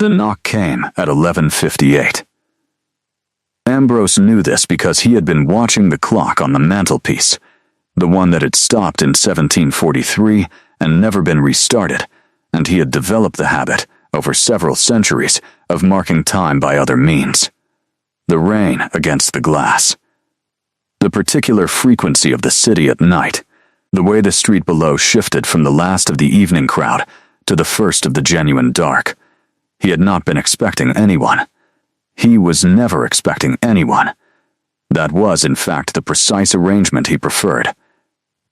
The knock came at 11:58. Ambrose knew this because he had been watching the clock on the mantelpiece, the one that had stopped in 1743 and never been restarted, and he had developed the habit, over several centuries, of marking time by other means. The rain against the glass. The particular frequency of the city at night, the way the street below shifted from the last of the evening crowd to the first of the genuine dark. He had not been expecting anyone. He was never expecting anyone. That was, in fact, the precise arrangement he preferred.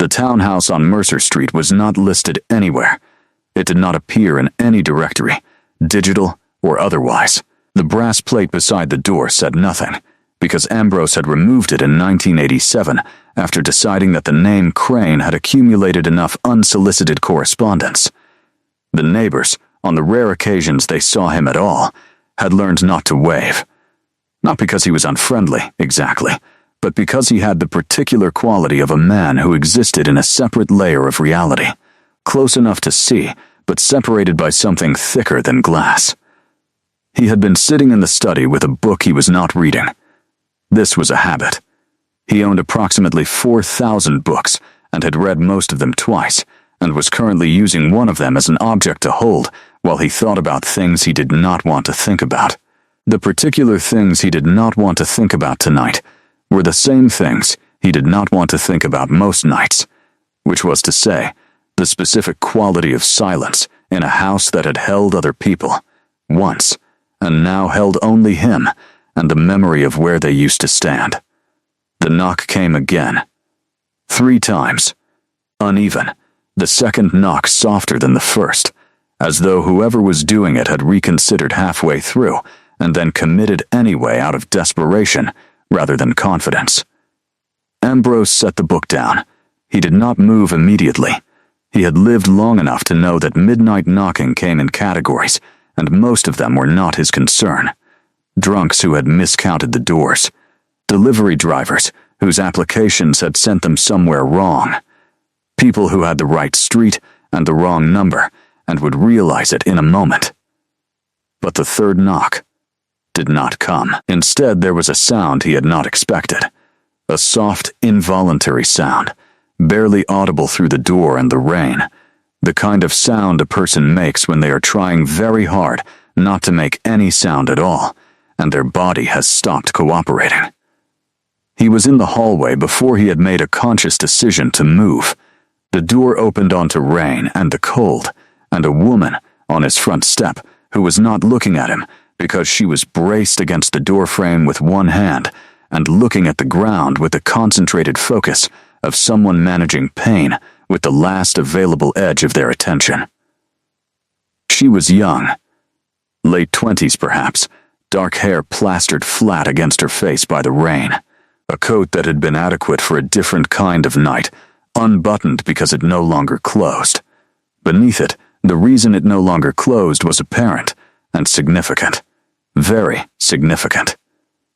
The townhouse on Mercer Street was not listed anywhere. It did not appear in any directory, digital or otherwise. The brass plate beside the door said nothing, because Ambrose had removed it in 1987 after deciding that the name Crane had accumulated enough unsolicited correspondence. The neighbors, on the rare occasions they saw him at all, had learned not to wave. Not because he was unfriendly, exactly, but because he had the particular quality of a man who existed in a separate layer of reality, close enough to see, but separated by something thicker than glass. He had been sitting in the study with a book he was not reading. This was a habit. He owned approximately 4,000 books and had read most of them twice, and was currently using one of them as an object to hold while he thought about things he did not want to think about. The particular things he did not want to think about tonight were the same things he did not want to think about most nights, which was to say, the specific quality of silence in a house that had held other people, once, and now held only him and the memory of where they used to stand. The knock came again. 3 times. Uneven, the second knock softer than the first, as though whoever was doing it had reconsidered halfway through and then committed anyway out of desperation rather than confidence. Ambrose set the book down. He did not move immediately. He had lived long enough to know that midnight knocking came in categories, and most of them were not his concern. Drunks who had miscounted the doors. Delivery drivers whose applications had sent them somewhere wrong. People who had the right street and the wrong number and would realize it in a moment. But the third knock did not come. Instead, there was a sound he had not expected. A soft, involuntary sound, barely audible through the door and the rain. The kind of sound a person makes when they are trying very hard not to make any sound at all, and their body has stopped cooperating. He was in the hallway before he had made a conscious decision to move. The door opened onto rain and the cold, and a woman on his front step who was not looking at him because she was braced against the doorframe with one hand and looking at the ground with the concentrated focus of someone managing pain with the last available edge of their attention. She was young, late 20s perhaps, dark hair plastered flat against her face by the rain, a coat that had been adequate for a different kind of night, unbuttoned because it no longer closed. Beneath it, the reason it no longer closed was apparent and significant, very significant.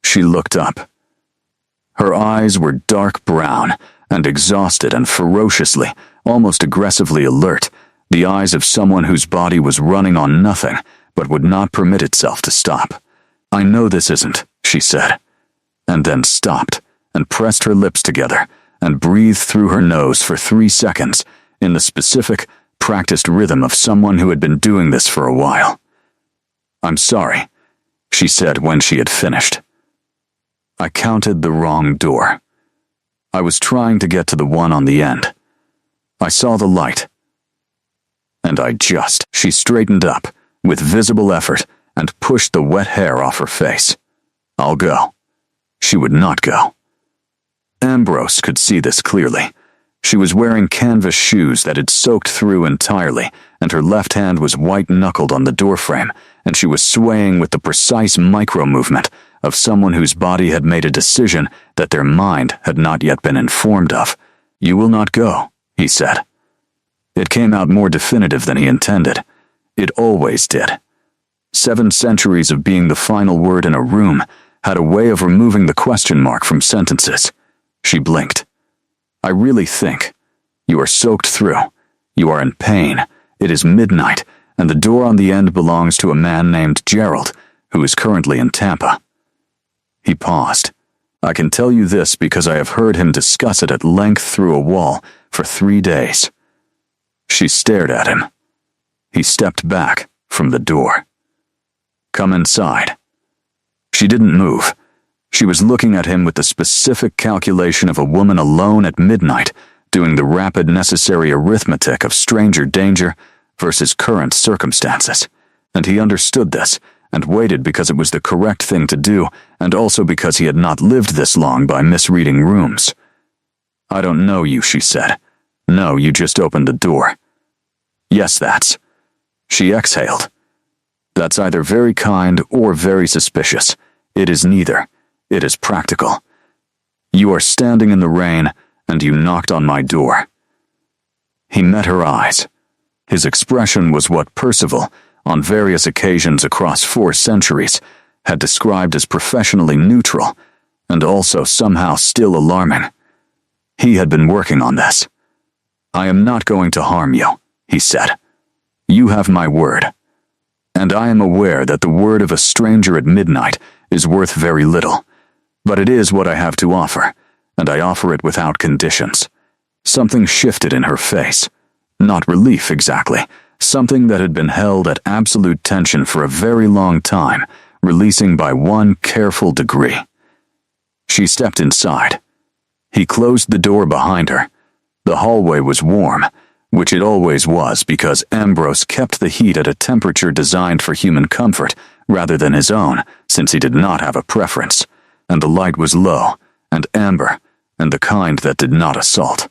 She looked up. Her eyes were dark brown and exhausted and ferociously, almost aggressively alert, the eyes of someone whose body was running on nothing but would not permit itself to stop. "I know this isn't," she said, and then stopped and pressed her lips together and breathed through her nose for 3 seconds in the specific, practiced rhythm of someone who had been doing this for a while. "I'm sorry," she said when she had finished. "I counted the wrong door. I was trying to get to the one on the end. I saw the light. And she straightened up with visible effort and pushed the wet hair off her face. "I'll go." She would not go. Ambrose could see this clearly. She was wearing canvas shoes that had soaked through entirely, and her left hand was white-knuckled on the doorframe, and she was swaying with the precise micro-movement of someone whose body had made a decision that their mind had not yet been informed of. "You will not go," he said. It came out more definitive than he intended. It always did. 7 centuries of being the final word in a room had a way of removing the question mark from sentences. She blinked. "I really think. You are soaked through. You are in pain. It is midnight, and the door on the end belongs to a man named Gerald, who is currently in Tampa." He paused. "I can tell you this because I have heard him discuss it at length through a wall for 3 days." She stared at him. He stepped back from the door. "Come inside." She didn't move. She was looking at him with the specific calculation of a woman alone at midnight, doing the rapid necessary arithmetic of stranger danger versus current circumstances. And he understood this, and waited because it was the correct thing to do, and also because he had not lived this long by misreading rooms. "I don't know you," she said. "No, you just opened the door." "Yes, that's." She exhaled. "That's either very kind or very suspicious. It is neither. It is practical. You are standing in the rain, and you knocked on my door." He met her eyes. His expression was what Percival, on various occasions across 4 centuries, had described as professionally neutral, and also somehow still alarming. He had been working on this. "I am not going to harm you," he said. "You have my word. And I am aware that the word of a stranger at midnight is worth very little, but it is what I have to offer, and I offer it without conditions." Something shifted in her face. Not relief exactly. Something that had been held at absolute tension for a very long time, releasing by one careful degree. She stepped inside. He closed the door behind her. The hallway was warm, which it always was because Ambrose kept the heat at a temperature designed for human comfort rather than his own, since he did not have a preference, and the light was low, and amber, and the kind that did not assault.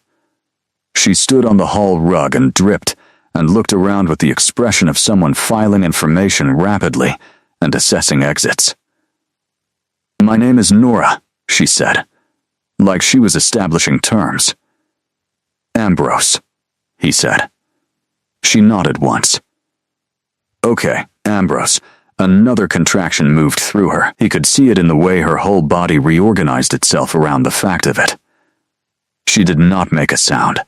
She stood on the hall rug and dripped, and looked around with the expression of someone filing information rapidly and assessing exits. "My name is Nora," she said, like she was establishing terms. "Ambrose," he said. She nodded once. "Okay, Ambrose." Another contraction moved through her. He could see it in the way her whole body reorganized itself around the fact of it. She did not make a sound.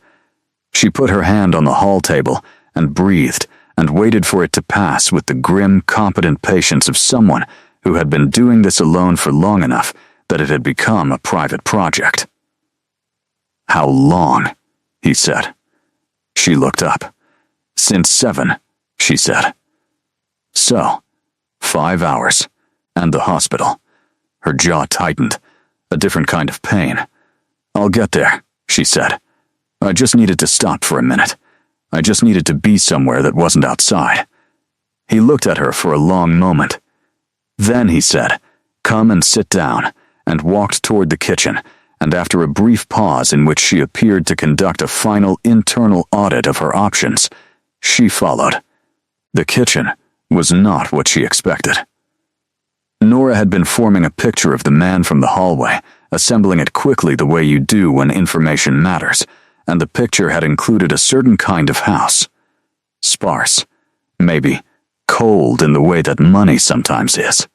She put her hand on the hall table and breathed and waited for it to pass with the grim, competent patience of someone who had been doing this alone for long enough that it had become a private project. "How long?" he said. She looked up. "Since 7, she said. "So, 5 hours, and the hospital." Her jaw tightened, a different kind of pain. "I'll get there," she said. "I just needed to stop for a minute. I just needed to be somewhere that wasn't outside." He looked at her for a long moment. Then he said, "Come and sit down," and walked toward the kitchen, and after a brief pause in which she appeared to conduct a final internal audit of her options, she followed. The kitchen was not what she expected. Nora had been forming a picture of the man from the hallway, assembling it quickly the way you do when information matters, and the picture had included a certain kind of house. Sparse, maybe cold in the way that money sometimes is.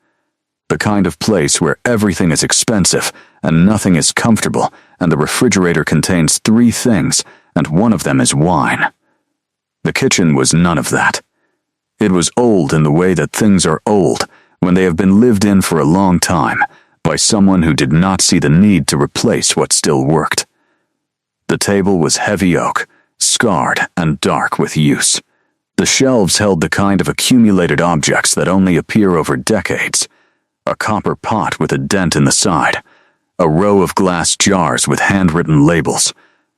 The kind of place where everything is expensive and nothing is comfortable, and the refrigerator contains 3 things, and one of them is wine. The kitchen was none of that. It was old in the way that things are old when they have been lived in for a long time by someone who did not see the need to replace what still worked. The table was heavy oak, scarred and dark with use. The shelves held the kind of accumulated objects that only appear over decades. A copper pot with a dent in the side, a row of glass jars with handwritten labels,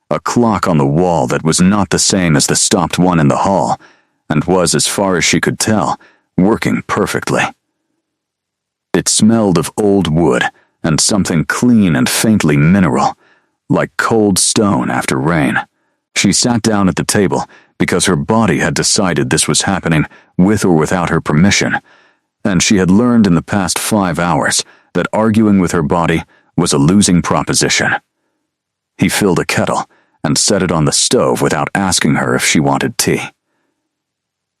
a clock on the wall that was not the same as the stopped one in the hall, and was, as far as she could tell, working perfectly. It smelled of old wood and something clean and faintly mineral, like cold stone after rain. She sat down at the table because her body had decided this was happening with or without her permission, and she had learned in the past 5 hours that arguing with her body was a losing proposition. He filled a kettle and set it on the stove without asking her if she wanted tea.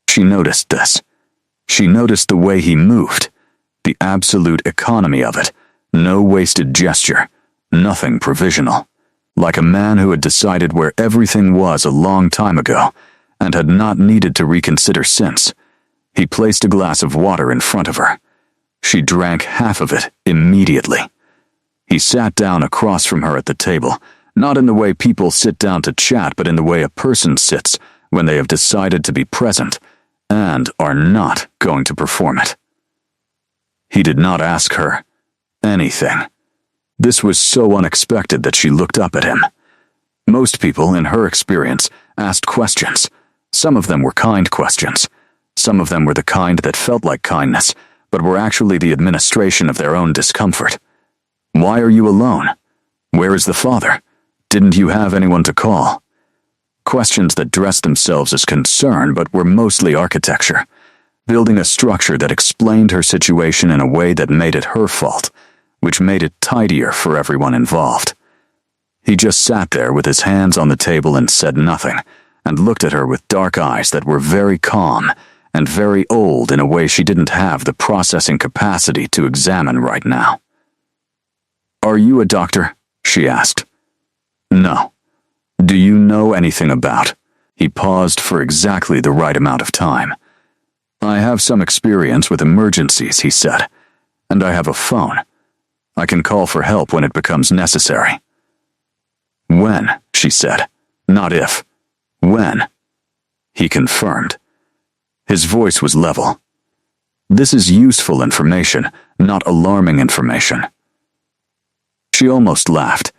She noticed this. She noticed the way he moved, the absolute economy of it, no wasted gesture, nothing provisional, like a man who had decided where everything was a long time ago, and had not needed to reconsider since. He placed a glass of water in front of her. She drank half of it immediately. He sat down across from her at the table, not in the way people sit down to chat, but in the way a person sits when they have decided to be present and are not going to perform it. He did not ask her anything. This was so unexpected that she looked up at him. Most people, in her experience, asked questions. Some of them were kind questions. Some of them were the kind that felt like kindness, but were actually the administration of their own discomfort. Why are you alone? Where is the father? Didn't you have anyone to call? Questions that dressed themselves as concern but were mostly architecture, building a structure that explained her situation in a way that made it her fault, which made it tidier for everyone involved. He just sat there with his hands on the table and said nothing, and looked at her with dark eyes that were very calm and very old in a way she didn't have the processing capacity to examine right now. "Are you a doctor?" she asked. "No." "Do you know anything about?" He paused for exactly the right amount of time. "I have some experience with emergencies," he said, "and I have a phone. I can call for help when it becomes necessary." "When?" she said. "Not if. When?" He confirmed. His voice was level. "This is useful information, not alarming information." She almost laughed.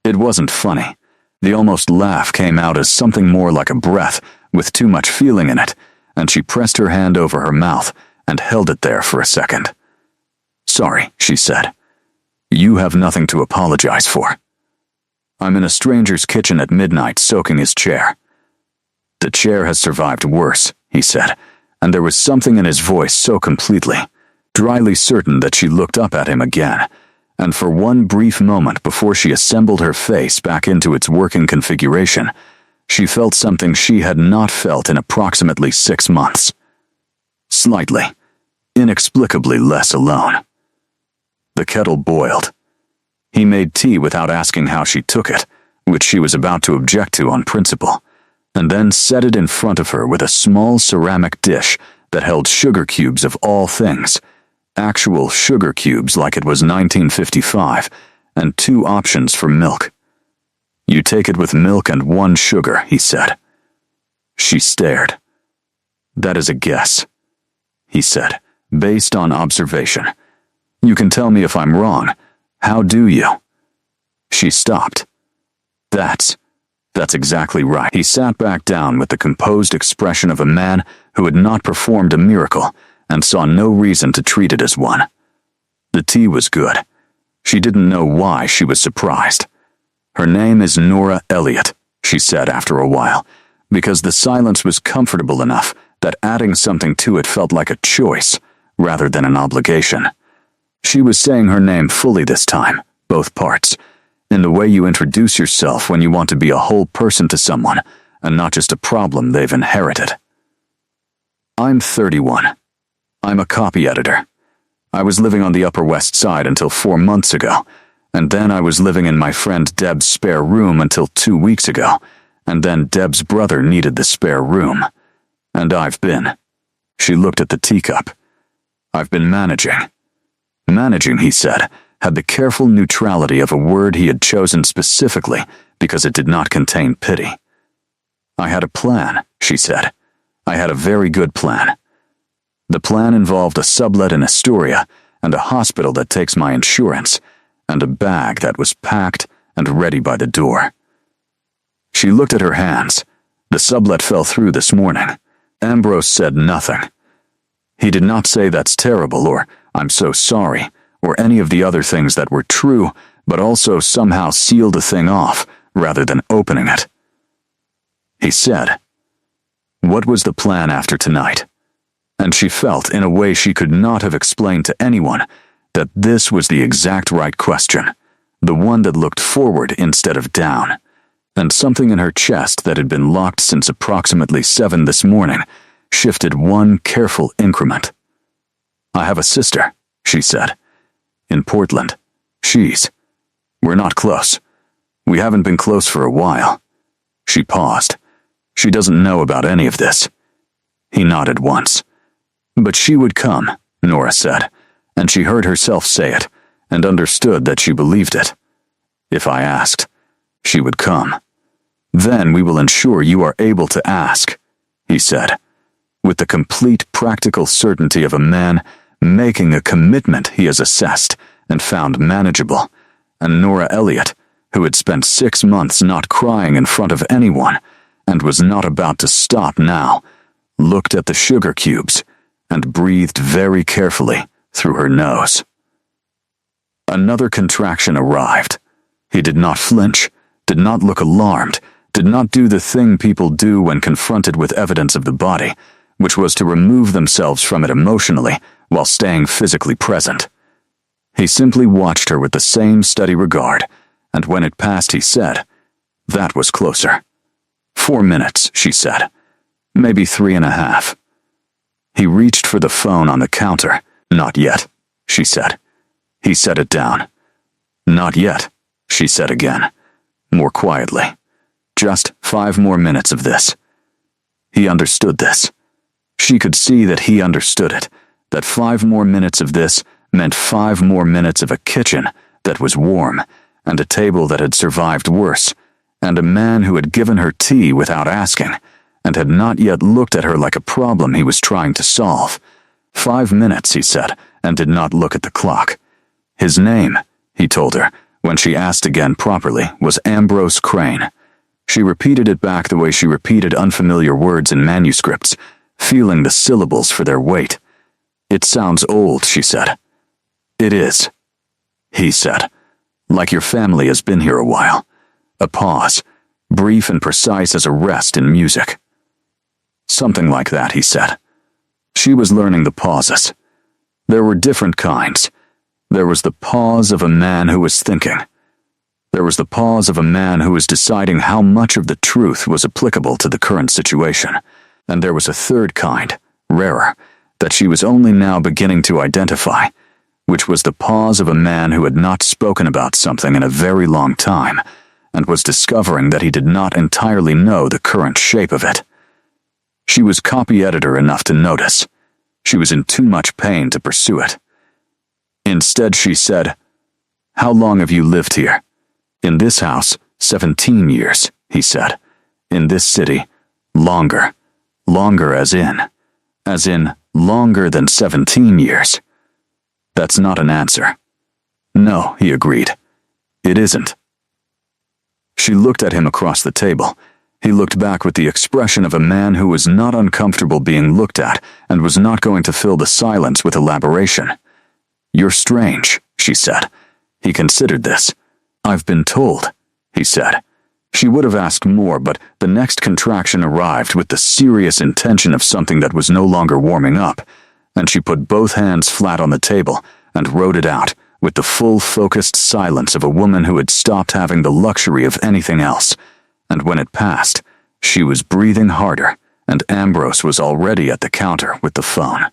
It wasn't funny. The almost laugh came out as something more like a breath, with too much feeling in it, and she pressed her hand over her mouth and held it there for a second. "Sorry," she said. "You have nothing to apologize for. I'm in a stranger's kitchen at midnight soaking his chair." "The chair has survived worse," he said, and there was something in his voice so completely, dryly certain that she looked up at him again, and for one brief moment before she assembled her face back into its working configuration, she felt something she had not felt in approximately 6 months. Slightly, inexplicably less alone. The kettle boiled. He made tea without asking how she took it, which she was about to object to on principle, and then set it in front of her with a small ceramic dish that held sugar cubes of all things, actual sugar cubes like it was 1955, and 2 options for milk. "You take it with milk and 1 sugar," he said. She stared. "That is a guess," he said, "based on observation. You can tell me if I'm wrong. How do you?" She stopped. That's exactly right." He sat back down with the composed expression of a man who had not performed a miracle and saw no reason to treat it as one. The tea was good. She didn't know why she was surprised. "Her name is Nora Elliott," she said after a while, because the silence was comfortable enough that adding something to it felt like a choice rather than an obligation. She was saying her name fully this time, both parts, in the way you introduce yourself when you want to be a whole person to someone and not just a problem they've inherited. "I'm 31. I'm a copy editor. I was living on the Upper West Side until 4 months ago, and then I was living in my friend Deb's spare room until 2 weeks ago, and then Deb's brother needed the spare room. And I've been..." She looked at the teacup. "I've been managing." Managing, he said, had the careful neutrality of a word he had chosen specifically because it did not contain pity. "I had a plan," she said. "I had a very good plan. The plan involved a sublet in Astoria and a hospital that takes my insurance, and a bag that was packed and ready by the door." She looked at her hands. The sublet fell through this morning. Ambrose said nothing. He did not say "that's terrible" or "I'm so sorry," or any of the other things that were true, but also somehow sealed the thing off rather than opening it. He said, "What was the plan after tonight?" And she felt, in a way she could not have explained to anyone, that this was the exact right question, the one that looked forward instead of down, and something in her chest that had been locked since approximately 7 this morning shifted one careful increment. "I have a sister," she said, "in Portland. We're not close. We haven't been close for a while." She paused. She doesn't know about any of this. He nodded once. But she would come, Nora said, and she heard herself say it, and understood that she believed it. If I asked, she would come. Then we will ensure you are able to ask, he said, with the complete practical certainty of a man making a commitment he has assessed and found manageable, and Nora Elliott, who had spent 6 months not crying in front of anyone, and was not about to stop now, looked at the sugar cubes, and breathed very carefully through her nose. Another contraction arrived. He did not flinch, did not look alarmed, did not do the thing people do when confronted with evidence of the body, which was to remove themselves from it emotionally while staying physically present. He simply watched her with the same steady regard, and when it passed he said, "That was closer." 4 minutes, she said. Maybe 3.5. He reached for the phone on the counter. "Not yet," she said. He set it down. "Not yet," she said again, more quietly. "Just 5 more minutes of this." He understood this. She could see that he understood it, that 5 more minutes of this meant 5 more minutes of a kitchen that was warm, and a table that had survived worse, and a man who had given her tea without asking, and had not yet looked at her like a problem he was trying to solve. 5 minutes, he said, and did not look at the clock. His name, he told her, when she asked again properly, was Ambrose Crane. She repeated it back the way she repeated unfamiliar words in manuscripts, feeling the syllables for their weight. "It sounds old," she said. "It is," he said, "like your family has been here a while." A pause, brief and precise as a rest in music. "Something like that," he said. She was learning the pauses. There were different kinds. There was the pause of a man who was thinking. There was the pause of a man who was deciding how much of the truth was applicable to the current situation. And there was a third kind, rarer, that she was only now beginning to identify, which was the pause of a man who had not spoken about something in a very long time, and was discovering that he did not entirely know the current shape of it. She was copy editor enough to notice. She was in too much pain to pursue it. Instead, she said, "How long have you lived here?" "In this house, 17 years, he said. "In this city, longer. Longer as in longer than 17 years. "That's not an answer." "No," he agreed. "It isn't." She looked at him across the table. He looked back with the expression of a man who was not uncomfortable being looked at and was not going to fill the silence with elaboration. "You're strange," she said. He considered this. "I've been told," he said. She would have asked more, but the next contraction arrived with the serious intention of something that was no longer warming up, and she put both hands flat on the table and wrote it out with the full focused silence of a woman who had stopped having the luxury of anything else, and when it passed, she was breathing harder, and Ambrose was already at the counter with the phone.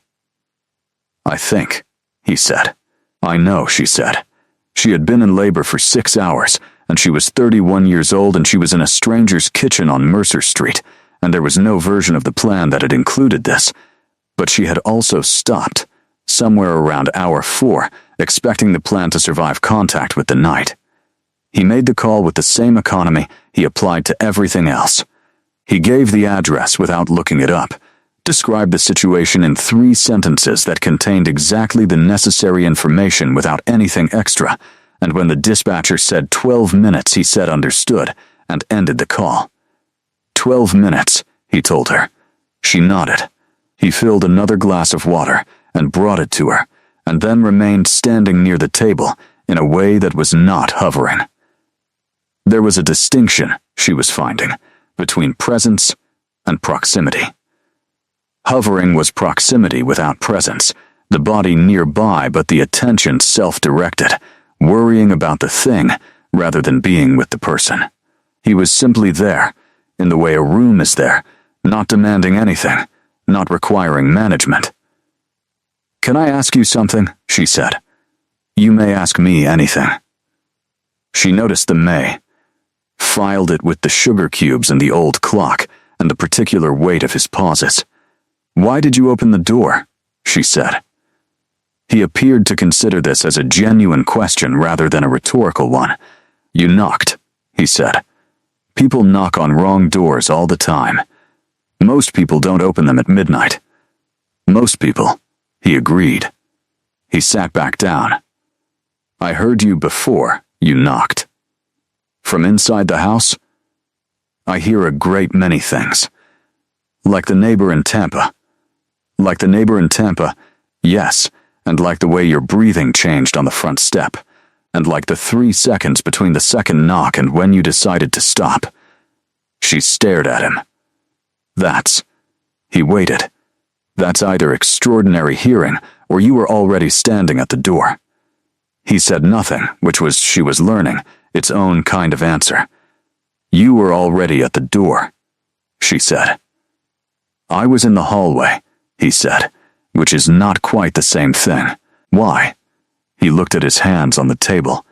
"I think," he said. "I know," she said. She had been in labor for 6 hours, and she was 31 years old, and she was in a stranger's kitchen on Mercer Street, and there was no version of the plan that had included this. But she had also stopped, somewhere around hour 4, expecting the plan to survive contact with the night. He made the call with the same economy he applied to everything else. He gave the address without looking it up, described the situation in 3 sentences that contained exactly the necessary information without anything extra, and when the dispatcher said 12 minutes, he said understood, and ended the call. 12 minutes, he told her. She nodded. He filled another glass of water and brought it to her, and then remained standing near the table in a way that was not hovering. There was a distinction, she was finding, between presence and proximity. Hovering was proximity without presence, the body nearby but the attention self-directed, worrying about the thing rather than being with the person. He was simply there, in the way a room is there, not demanding anything, not requiring management. "Can I ask you something?" she said. "You may ask me anything." She noticed the may, filed it with the sugar cubes and the old clock, and the particular weight of his pauses. "Why did you open the door?" she said. He appeared to consider this as a genuine question rather than a rhetorical one. "You knocked," he said. "People knock on wrong doors all the time. Most people don't open them at midnight." "Most people," he agreed. He sat back down. "I heard you before you knocked." "From inside the house?" "I hear a great many things. Like the neighbor in Tampa." "Like the neighbor in Tampa, yes, and like the way your breathing changed on the front step, and like the 3 seconds between the second knock and when you decided to stop." She stared at him. He waited. "That's either extraordinary hearing, or you were already standing at the door." He said nothing, which was, she was learning, its own kind of answer. "You were already at the door," she said. "I was in the hallway," he said, which is not quite the same thing. "Why?" He looked at his hands on the table.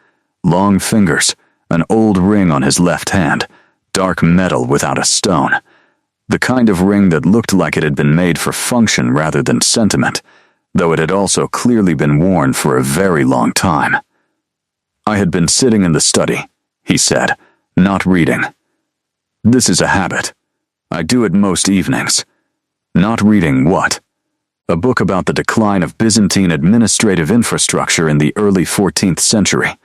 Long fingers, an old ring on his left hand, dark metal without a stone. The kind of ring that looked like it had been made for function rather than sentiment, though it had also clearly been worn for a very long time. "I had been sitting in the study," he said, "not reading. This is a habit. I do it most evenings." "Not reading what?" "A book about the decline of Byzantine administrative infrastructure in the early 14th century.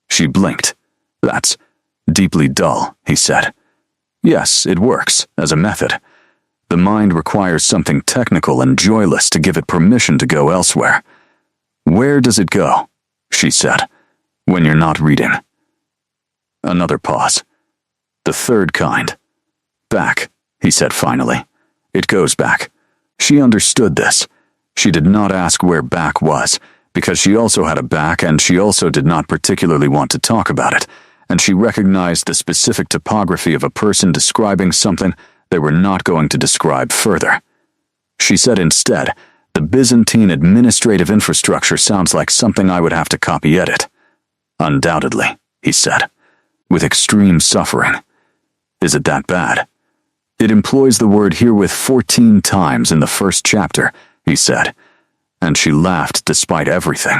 She blinked. "That's deeply dull," he said. "Yes, it works, as a method. The mind requires something technical and joyless to give it permission to go elsewhere." "Where does it go?" she said, "when you're not reading?" Another pause. "The third kind." "Back," he said finally. "It goes back." She understood this. She did not ask where back was, because she also had a back and she also did not particularly want to talk about it, and she recognized the specific topography of a person describing something they were not going to describe further. She said instead, "The Byzantine administrative infrastructure sounds like something I would have to copy-edit." "Undoubtedly," he said, "with extreme suffering." "Is it that bad?" "It employs the word herewith 14 times in the first chapter," he said, and she laughed despite everything.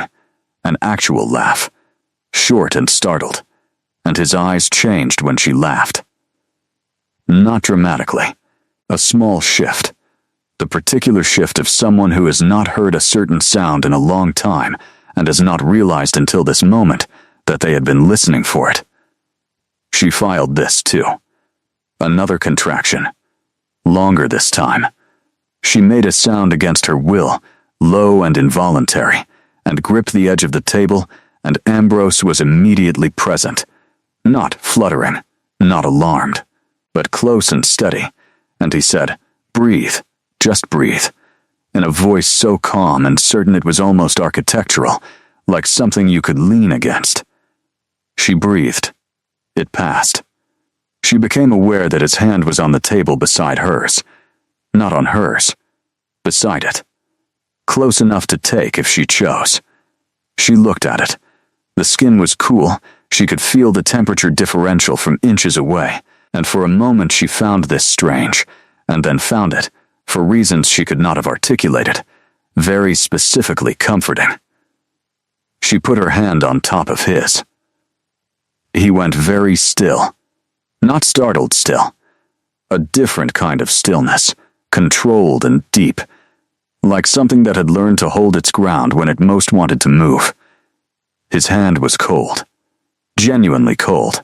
An actual laugh, short and startled, and his eyes changed when she laughed. Not dramatically. A small shift. The particular shift of someone who has not heard a certain sound in a long time and has not realized until this moment that they had been listening for it. She filed this too. Another contraction. Longer this time. She made a sound against her will, low and involuntary, and gripped the edge of the table, and Ambrose was immediately present. Not fluttering, not alarmed, but close and steady, and he said, "Breathe, just breathe," in a voice so calm and certain it was almost architectural, like something you could lean against. She breathed. It passed. She became aware that his hand was on the table beside hers. Not on hers. Beside it. Close enough to take if she chose. She looked at it. The skin was cool. She could feel the temperature differential from inches away, and for a moment she found this strange, and then found it, for reasons she could not have articulated, very specifically comforting. She put her hand on top of his. He went very still. Not startled still. A different kind of stillness, controlled and deep, like something that had learned to hold its ground when it most wanted to move. His hand was cold. Genuinely cold.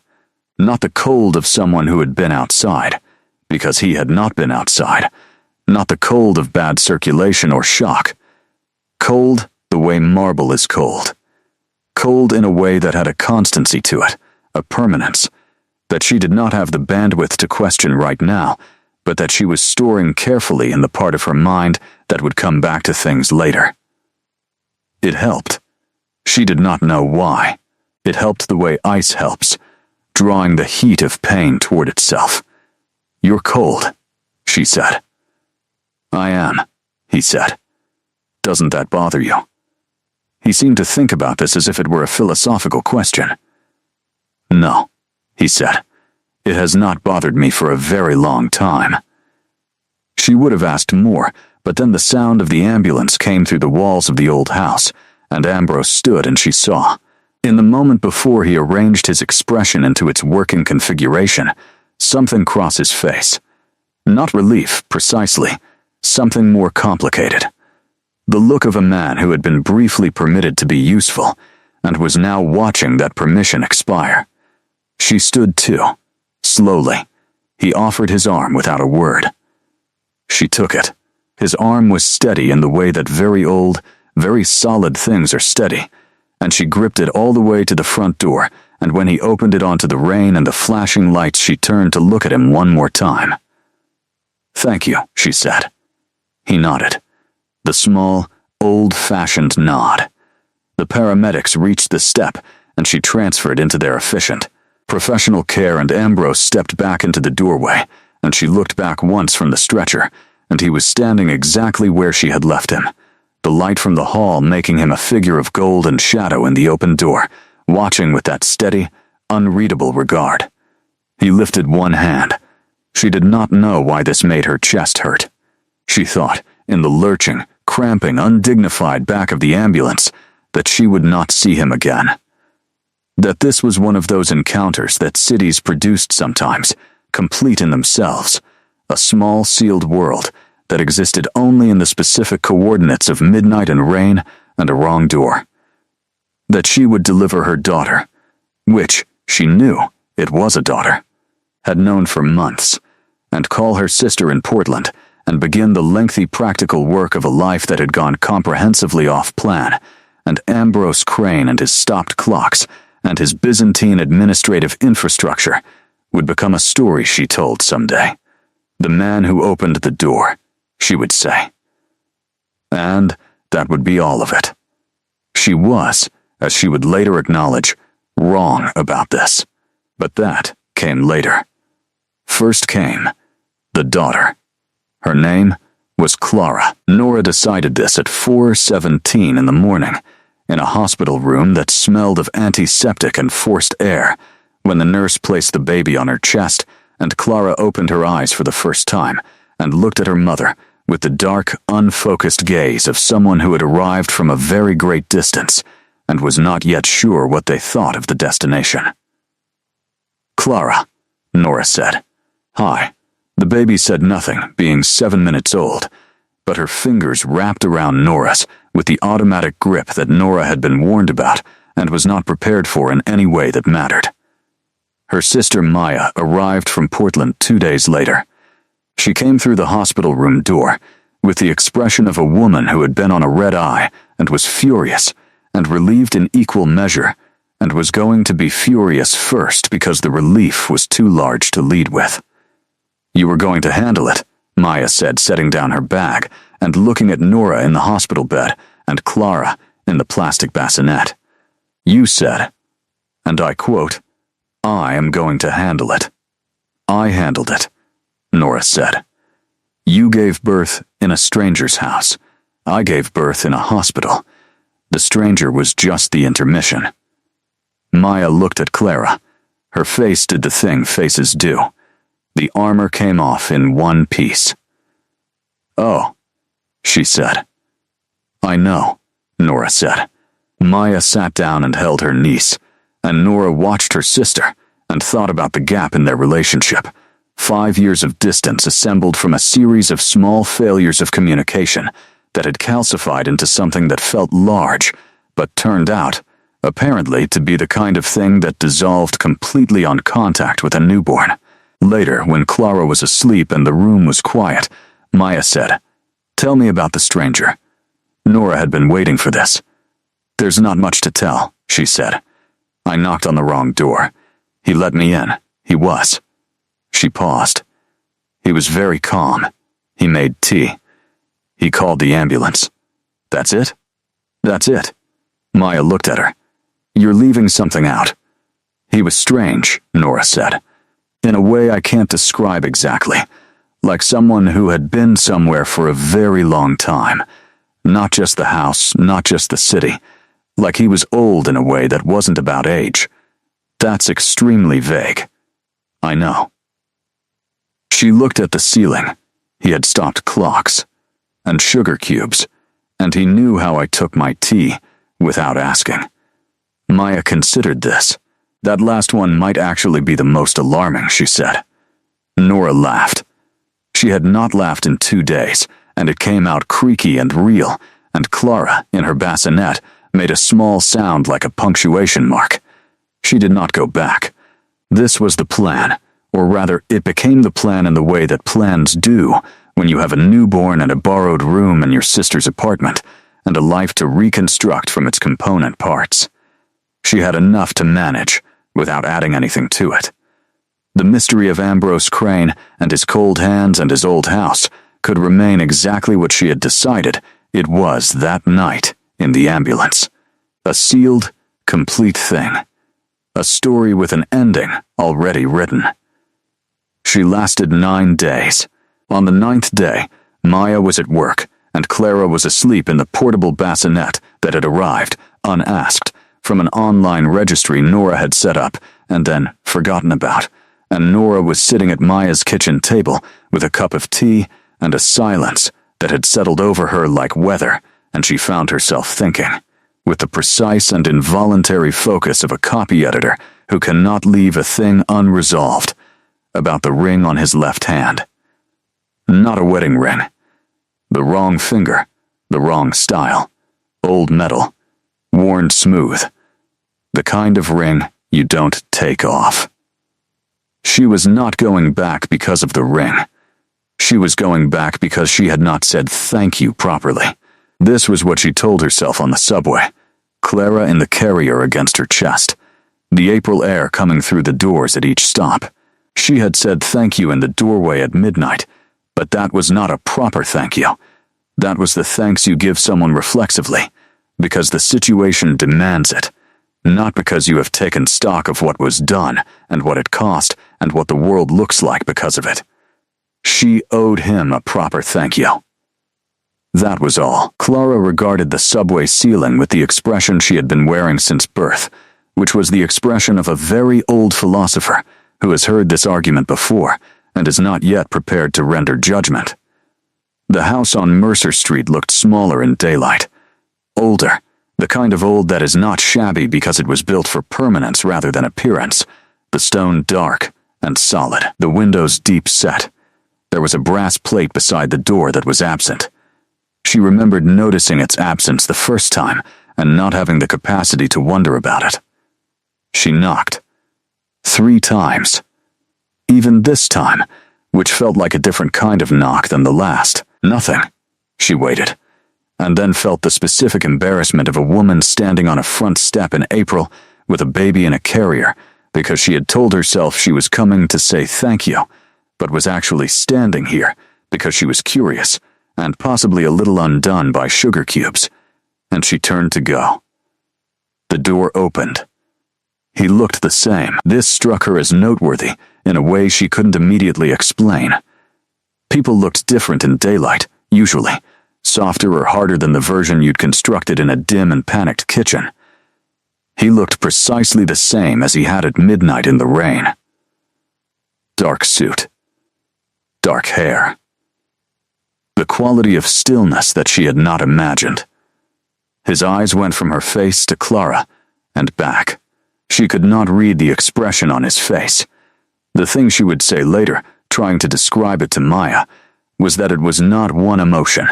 Not the cold of someone who had been outside, because he had not been outside. Not the cold of bad circulation or shock. Cold the way marble is cold. Cold in a way that had a constancy to it, a permanence, that she did not have the bandwidth to question right now, but that she was storing carefully in the part of her mind that would come back to things later. It helped. She did not know why. It helped the way ice helps, drawing the heat of pain toward itself. "You're cold," she said. "I am," he said. "Doesn't that bother you?" He seemed to think about this as if it were a philosophical question. "No," he said. "It has not bothered me for a very long time." She would have asked more, but then the sound of the ambulance came through the walls of the old house, and Ambrose stood and she saw. In the moment before he arranged his expression into its working configuration, something crossed his face. Not relief, precisely. Something more complicated. The look of a man who had been briefly permitted to be useful, and was now watching that permission expire. She stood too. Slowly. He offered his arm without a word. She took it. His arm was steady in the way that very old, very solid things are steady, and she gripped it all the way to the front door, and when he opened it onto the rain and the flashing lights, she turned to look at him one more time. "Thank you," she said. He nodded. The small, old-fashioned nod. The paramedics reached the step, and she transferred into their efficient, professional care, and Ambrose stepped back into the doorway, and she looked back once from the stretcher, and he was standing exactly where she had left him, the light from the hall making him a figure of gold and shadow in the open door, watching with that steady, unreadable regard. He lifted one hand. She did not know why this made her chest hurt. She thought, in the lurching, cramping, undignified back of the ambulance, that she would not see him again. That this was one of those encounters that cities produced sometimes, complete in themselves, a small sealed world that existed only in the specific coordinates of midnight and rain and a wrong door. That she would deliver her daughter, which, she knew, it was a daughter, had known for months, and call her sister in Portland, and begin the lengthy practical work of a life that had gone comprehensively off plan, and Ambrose Crane and his stopped clocks, and his Byzantine administrative infrastructure, would become a story she told someday. The man who opened the door, she would say. And that would be all of it. She was, as she would later acknowledge, wrong about this. But that came later. First came the daughter. Her name was Clara. Nora decided this at 4:17 in the morning, in a hospital room that smelled of antiseptic and forced air, when the nurse placed the baby on her chest, and Clara opened her eyes for the first time, and looked at her mother, with the dark, unfocused gaze of someone who had arrived from a very great distance, and was not yet sure what they thought of the destination. "Clara," Nora said. "Hi." The baby said nothing, being 7 minutes old, but her fingers wrapped around Nora's with the automatic grip that Nora had been warned about and was not prepared for in any way that mattered. Her sister Maya arrived from Portland 2 days later. She came through the hospital room door with the expression of a woman who had been on a red eye and was furious and relieved in equal measure, and was going to be furious first because the relief was too large to lead with. "You were going to handle it," Maya said, setting down her bag and looking at Nora in the hospital bed and Clara in the plastic bassinet. "You said," and I quote, "I am going to handle it." "I handled it," Nora said. "You gave birth in a stranger's house. I gave birth in a hospital. The stranger was just the intermission." Maya looked at Clara. Her face did the thing faces do. The armor came off in one piece. "Oh," she said. "I know," Nora said. Maya sat down and held her niece, and Nora watched her sister and thought about the gap in their relationship. 5 years of distance assembled from a series of small failures of communication that had calcified into something that felt large, but turned out, apparently, to be the kind of thing that dissolved completely on contact with a newborn. Later, when Clara was asleep and the room was quiet, Maya said, "Tell me about the stranger." Nora had been waiting for this. "There's not much to tell," she said. "I knocked on the wrong door. He let me in. He was." She paused. "He was very calm. He made tea. He called the ambulance." "That's it?" "That's it." Maya looked at her. "You're leaving something out." "He was strange," Nora said. "In a way I can't describe exactly. Like someone who had been somewhere for a very long time. Not just the house, not just the city. Like he was old in a way that wasn't about age. That's extremely vague." "I know." She looked at the ceiling. He had stopped clocks and sugar cubes, and he knew how I took my tea without asking. Maya considered this. That last one might actually be the most alarming, she said. Nora laughed. She had not laughed in 2 days, and it came out creaky and real, and Clara, in her bassinet, made a small sound like a punctuation mark. She did not go back. This was the plan, or rather, it became the plan in the way that plans do when you have a newborn and a borrowed room in your sister's apartment, and a life to reconstruct from its component parts. She had enough to manage, without adding anything to it. The mystery of Ambrose Crane and his cold hands and his old house could remain exactly what she had decided it was that night in the ambulance. A sealed, complete thing. A story with an ending already written. She lasted 9 days. On the 9th day, Maya was at work, and Clara was asleep in the portable bassinet that had arrived, unasked, from an online registry Nora had set up and then forgotten about, and Nora was sitting at Maya's kitchen table with a cup of tea and a silence that had settled over her like weather, and she found herself thinking, with the precise and involuntary focus of a copy editor who cannot leave a thing unresolved, about the ring on his left hand. Not a wedding ring. The wrong finger, the wrong style, old metal, worn smooth. The kind of ring you don't take off. She was not going back because of the ring. She was going back because she had not said thank you properly. This was what she told herself on the subway. Clara in the carrier against her chest. The April air coming through the doors at each stop. She had said thank you in the doorway at midnight, but that was not a proper thank you. That was the thanks you give someone reflexively, because the situation demands it, not because you have taken stock of what was done and what it cost and what the world looks like because of it. She owed him a proper thank you. That was all. Clara regarded the subway ceiling with the expression she had been wearing since birth, which was the expression of a very old philosopher who has heard this argument before and is not yet prepared to render judgment. The house on Mercer Street looked smaller in daylight. Older, the kind of old that is not shabby because it was built for permanence rather than appearance. The stone dark and solid, the windows deep set. There was a brass plate beside the door that was absent. She remembered noticing its absence the first time and not having the capacity to wonder about it. She knocked. 3 times. Even this time, which felt like a different kind of knock than the last. Nothing. She waited, and then felt the specific embarrassment of a woman standing on a front step in April with a baby in a carrier because she had told herself she was coming to say thank you, but was actually standing here because she was curious and possibly a little undone by sugar cubes, and she turned to go. The door opened. He looked the same. This struck her as noteworthy in a way she couldn't immediately explain. People looked different in daylight, usually, softer or harder than the version you'd constructed in a dim and panicked kitchen. He looked precisely the same as he had at midnight in the rain. Dark suit. Dark hair. The quality of stillness that she had not imagined. His eyes went from her face to Clara, and back. She could not read the expression on his face. The thing she would say later, trying to describe it to Maya, was that it was not one emotion.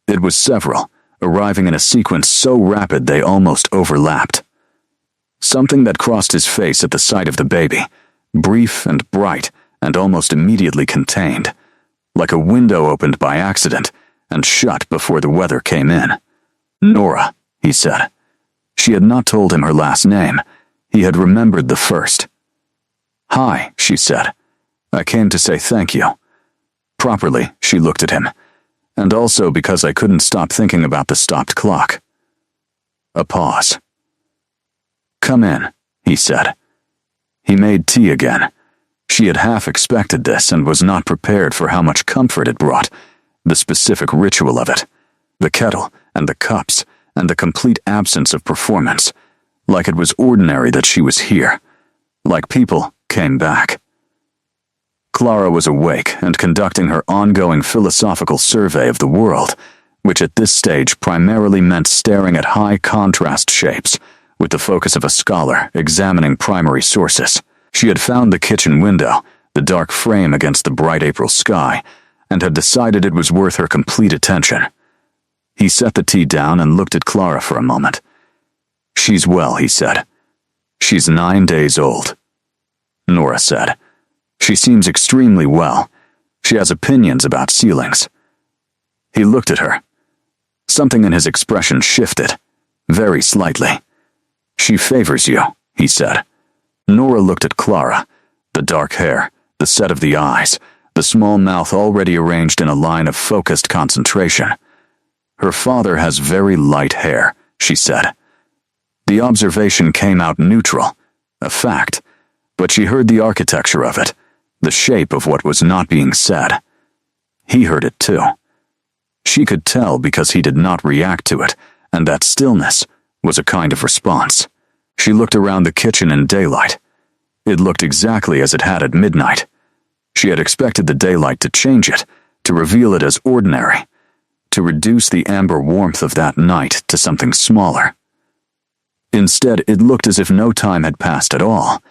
It was several, arriving in a sequence so rapid they almost overlapped. Something that crossed his face at the sight of the baby, brief and bright and almost immediately contained, like a window opened by accident and shut before the weather came in. Nora, he said. She had not told him her last name. He had remembered the first. Hi, she said. I came to say thank you. Properly, she looked at him, and also because I couldn't stop thinking about the stopped clock. A pause. Come in, he said. He made tea again. She had half expected this and was not prepared for how much comfort it brought, the specific ritual of it, the kettle and the cups and the complete absence of performance, like it was ordinary that she was here, like people came back. Clara was awake and conducting her ongoing philosophical survey of the world, which at this stage primarily meant staring at high-contrast shapes, with the focus of a scholar examining primary sources. She had found the kitchen window, the dark frame against the bright April sky, and had decided it was worth her complete attention. He set the tea down and looked at Clara for a moment. "She's well," he said. "She's 9 days old." Nora said, "She seems extremely well. She has opinions about ceilings." He looked at her. Something in his expression shifted, very slightly. "She favors you," he said. Nora looked at Clara, the dark hair, the set of the eyes, the small mouth already arranged in a line of focused concentration. "Her father has very light hair," she said. The observation came out neutral, a fact, but she heard the architecture of it, the shape of what was not being said. He heard it too. She could tell because he did not react to it, and that stillness was a kind of response. She looked around the kitchen in daylight. It looked exactly as it had at midnight. She had expected the daylight to change it, to reveal it as ordinary, to reduce the amber warmth of that night to something smaller. Instead, it looked as if no time had passed at all,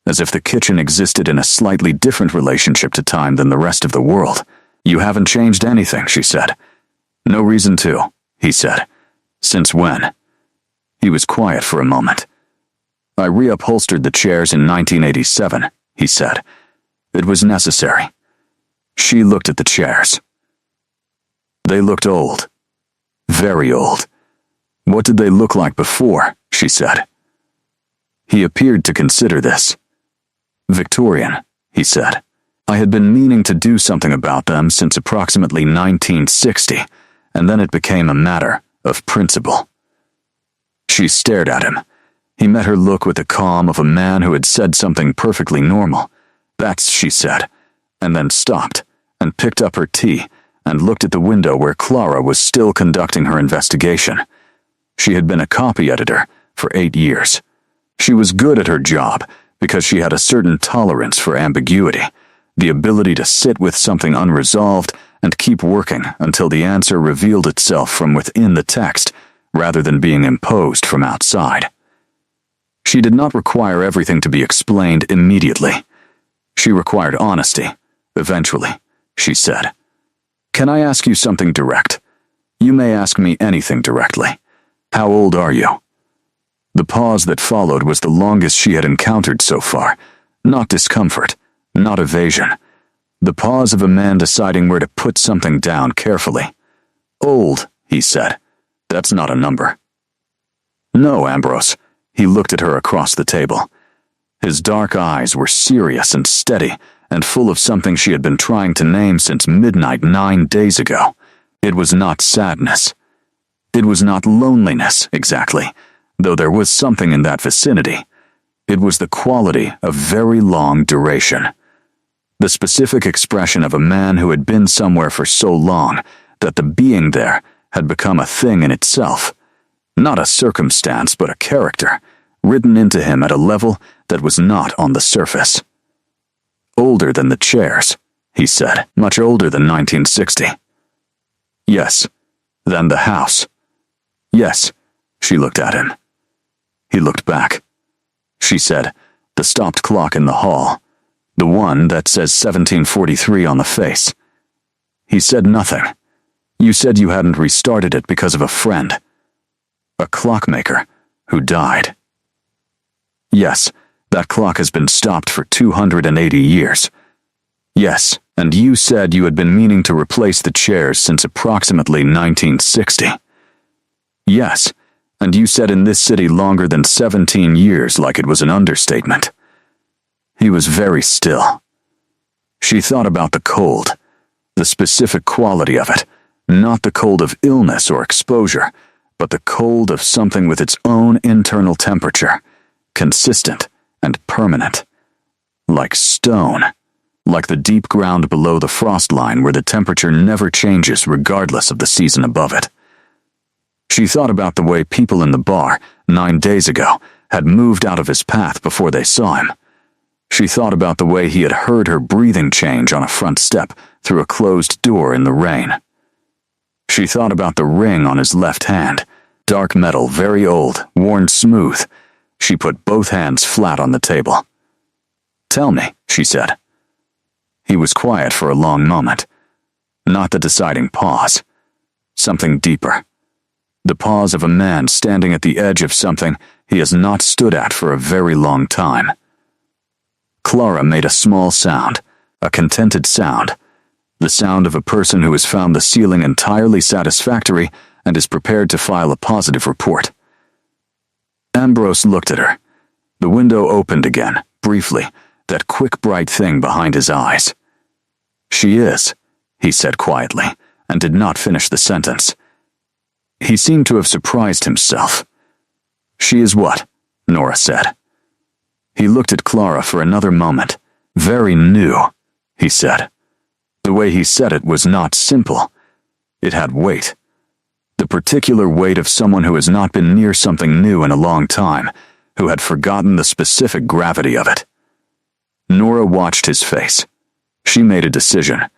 as if the kitchen existed in a slightly different relationship to time than the rest of the world. "You haven't changed anything," she said. "No reason to," he said. "Since when?" He was quiet for a moment. "I reupholstered the chairs in 1987, he said. "It was necessary." She looked at the chairs. They looked old. Very old. "What did they look like before?" she said. He appeared to consider this. "Victorian," he said. "I had been meaning to do something about them since approximately 1960, and then it became a matter of principle." She stared at him. He met her look with the calm of a man who had said something perfectly normal. "That's," she said, and then stopped, and picked up her tea, and looked at the window where Clara was still conducting her investigation. She had been a copy editor for 8 years. She was good at her job because she had a certain tolerance for ambiguity, the ability to sit with something unresolved and keep working until the answer revealed itself from within the text rather than being imposed from outside. She did not require everything to be explained immediately. She required honesty, eventually, she said. "Can I ask you something direct? You may ask me anything directly. How old are you?" The pause that followed was the longest she had encountered so far. Not discomfort, not evasion. The pause of a man deciding where to put something down carefully. "Old," he said. "That's not a number." "No, Ambrose." He looked at her across the table. His dark eyes were serious and steady, and full of something she had been trying to name since midnight 9 days ago. It was not sadness. It was not loneliness, exactly, though there was something in that vicinity. It was the quality of very long duration. The specific expression of a man who had been somewhere for so long that the being there had become a thing in itself. Not a circumstance, but a character, written into him at a level that was not on the surface. "Older than the chairs," he said. "Much older than 1960. "Yes." "Than the house." "Yes." She looked at him. He looked back. She said, "The stopped clock in the hall. The one that says 1743 on the face." He said nothing. "You said you hadn't restarted it because of a friend. A clockmaker who died." "Yes, that clock has been stopped for 280 years. "Yes, and you said you had been meaning to replace the chairs since approximately 1960. "Yes, and you said in this city longer than 17 years, like it was an understatement." He was very still. She thought about the cold, the specific quality of it, not the cold of illness or exposure, but the cold of something with its own internal temperature, consistent and permanent. Like stone, like the deep ground below the frost line where the temperature never changes regardless of the season above it. She thought about the way people in the bar, 9 days ago, had moved out of his path before they saw him. She thought about the way he had heard her breathing change on a front step through a closed door in the rain. She thought about the ring on his left hand, dark metal, very old, worn smooth. She put both hands flat on the table. "Tell me," she said. He was quiet for a long moment. Not the deciding pause. Something deeper. The pause of a man standing at the edge of something he has not stood at for a very long time. Clara made a small sound, a contented sound, the sound of a person who has found the ceiling entirely satisfactory and is prepared to file a positive report. Ambrose looked at her. The window opened again, briefly, that quick bright thing behind his eyes. "She is," he said quietly, and did not finish the sentence. He seemed to have surprised himself. "She is what?" Nora said. He looked at Clara for another moment. "Very new," he said. The way he said it was not simple. It had weight. The particular weight of someone who has not been near something new in a long time, who had forgotten the specific gravity of it. Nora watched his face. She made a decision.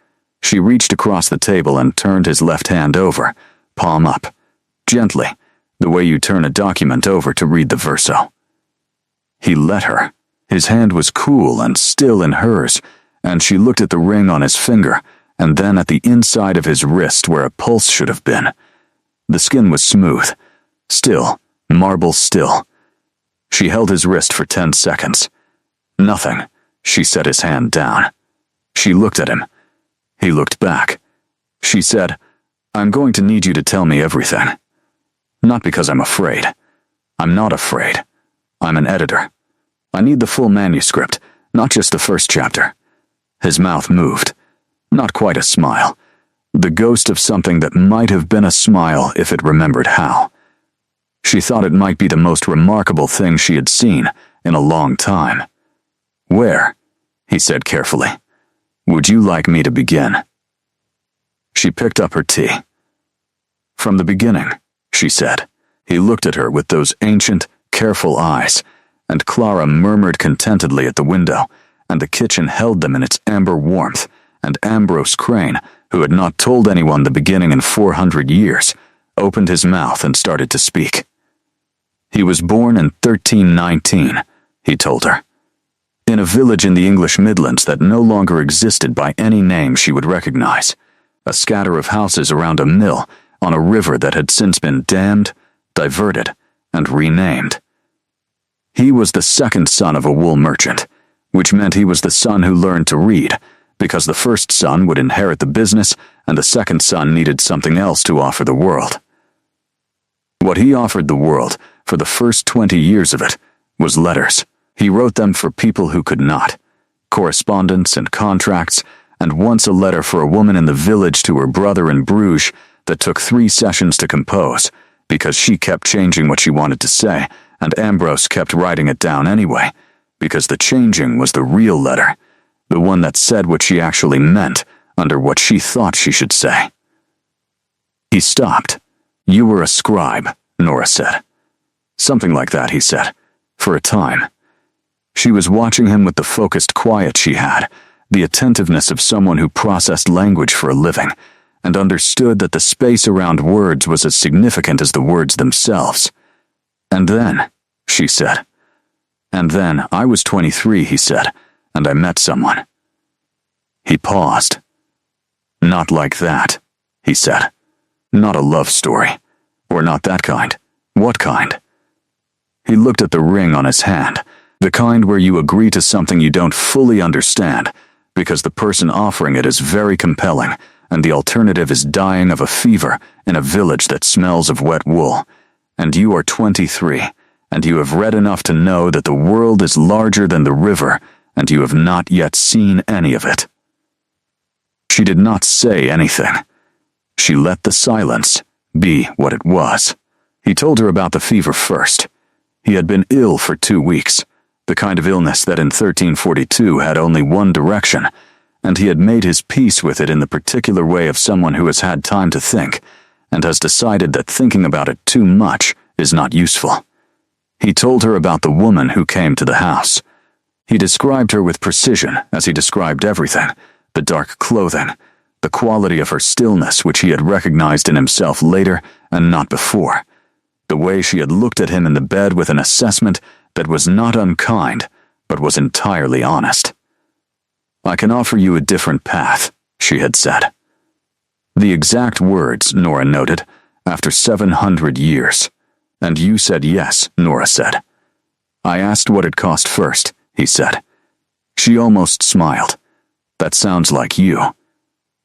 She reached across the table and turned his left hand over, palm up, gently, the way you turn a document over to read the verso. He let her. His hand was cool and still in hers, and she looked at the ring on his finger, and then at the inside of his wrist where a pulse should have been. The skin was smooth, still, marble still. She held his wrist for 10 seconds. "Nothing." She set his hand down. She looked at him. He looked back. She said, "I'm going to need you to tell me everything. Not because I'm afraid. I'm not afraid. I'm an editor. I need the full manuscript, not just the first chapter." His mouth moved. Not quite a smile. The ghost of something that might have been a smile if it remembered how. She thought it might be the most remarkable thing she had seen in a long time. "Where?" he said carefully. "Would you like me to begin?" She picked up her tea. "From the beginning," she said. He looked at her with those ancient, careful eyes, and Clara murmured contentedly at the window, and the kitchen held them in its amber warmth, and Ambrose Crane, who had not told anyone the beginning in 400 years, opened his mouth and started to speak. He was born in 1319, he told her, in a village in the English Midlands that no longer existed by any name she would recognize, a scatter of houses around a mill on a river that had since been dammed, diverted, and renamed. He was the second son of a wool merchant, which meant he was the son who learned to read, because the first son would inherit the business and the second son needed something else to offer the world. What he offered the world, for the first 20 years of it, was letters. He wrote them for people who could not, correspondence and contracts, and once a letter for a woman in the village to her brother in Bruges that took 3 sessions to compose, because she kept changing what she wanted to say, and Ambrose kept writing it down anyway, because the changing was the real letter, the one that said what she actually meant under what she thought she should say. He stopped. "You were a scribe," Nora said. "Something like that," he said, for a time. She was watching him with the focused quiet she had, the attentiveness of someone who processed language for a living, and understood that the space around words was as significant as the words themselves. "And then," she said. "And then, I was 23, he said, and I met someone." He paused. "Not like that," he said. "Not a love story. Or not that kind. What kind?" He looked at the ring on his hand, the kind where you agree to something you don't fully understand, because the person offering it is very compelling, and the alternative is dying of a fever in a village that smells of wet wool, and you are 23, and you have read enough to know that the world is larger than the river, and you have not yet seen any of it. She did not say anything. She let the silence be what it was. He told her about the fever first. He had been ill for 2 weeks, the kind of illness that in 1342 had only one direction, and he had made his peace with it in the particular way of someone who has had time to think, and has decided that thinking about it too much is not useful. He told her about the woman who came to the house. He described her with precision, as he described everything: the dark clothing, the quality of her stillness which he had recognized in himself later and not before, the way she had looked at him in the bed with an assessment that was not unkind, but was entirely honest. "I can offer you a different path," she had said. The exact words, Nora noted, after 700 years. "And you said yes," Nora said. "I asked what it cost first," he said. She almost smiled. "That sounds like you."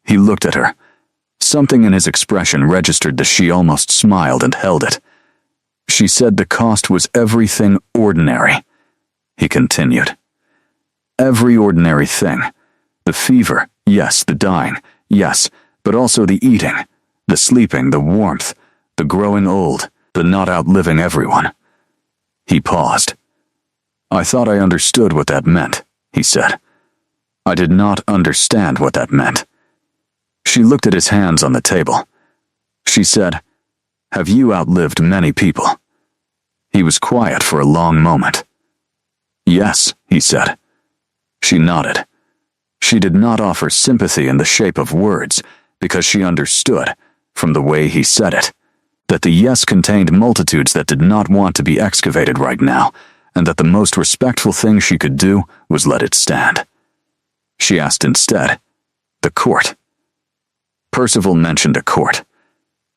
He looked at her. Something in his expression registered that she almost smiled and held it. "She said the cost was everything ordinary," he continued. "Every ordinary thing. The fever, yes, the dying, yes, but also the eating, the sleeping, the warmth, the growing old, the not outliving everyone." He paused. "I thought I understood what that meant," he said. "I did not understand what that meant." She looked at his hands on the table. She said, "Have you outlived many people?" He was quiet for a long moment. "Yes," he said. She nodded. She did not offer sympathy in the shape of words, because she understood, from the way he said it, that the yes contained multitudes that did not want to be excavated right now, and that the most respectful thing she could do was let it stand. She asked instead, "The court?" Percival mentioned a court.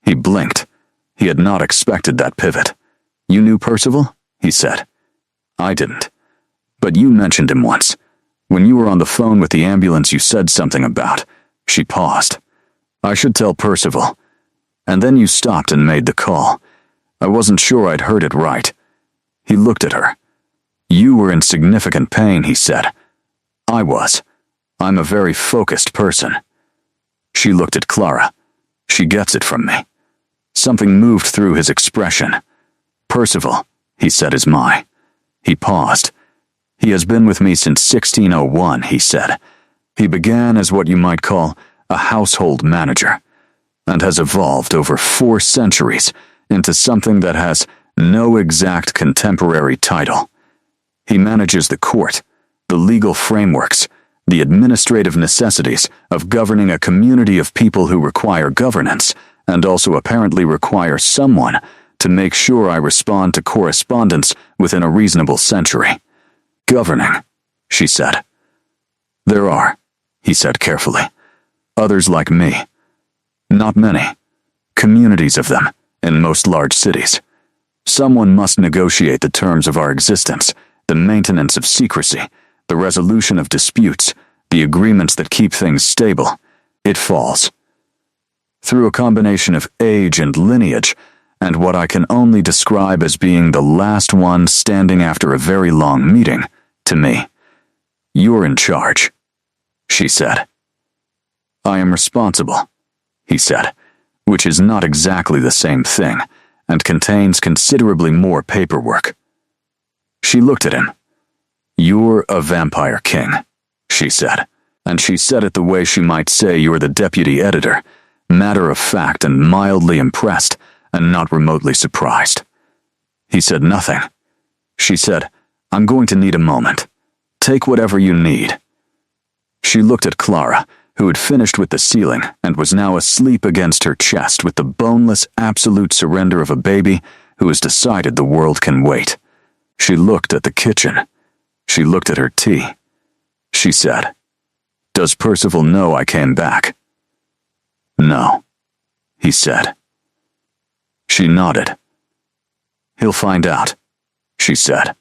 He blinked. He had not expected that pivot. "You knew Percival?" he said. "I didn't. But you mentioned him once. When you were on the phone with the ambulance, you said something about..." She paused. "I should tell Percival. And then you stopped and made the call. I wasn't sure I'd heard it right." He looked at her. "You were in significant pain," he said. "I was. I'm a very focused person." She looked at Clara. "She gets it from me." Something moved through his expression. "Percival," he said as my. He paused. "He has been with me since 1601, he said. He began as what you might call a household manager, and has evolved over 4 centuries into something that has no exact contemporary title. He manages the court, the legal frameworks, the administrative necessities of governing a community of people who require governance, and also apparently require someone to make sure I respond to correspondence within a reasonable century. Governing," she said. "There are," he said carefully, "others like me. Not many. Communities of them, in most large cities. Someone must negotiate the terms of our existence, the maintenance of secrecy, the resolution of disputes, the agreements that keep things stable. It falls. Through a combination of age and lineage, and what I can only describe as being the last one standing after a very long meeting, to me. You're in charge," she said. "I am responsible," he said, which is not exactly the same thing, and contains considerably more paperwork. She looked at him. "You're a vampire king," she said, and she said it the way she might say you're the deputy editor, matter of fact and mildly impressed, and not remotely surprised. He said nothing. She said, "I'm going to need a moment. Take whatever you need." She looked at Clara, who had finished with the ceiling and was now asleep against her chest with the boneless, absolute surrender of a baby who has decided the world can wait. She looked at the kitchen. She looked at her tea. She said, "Does Percival know I came back?" "No," he said. She nodded. "He'll find out," she said.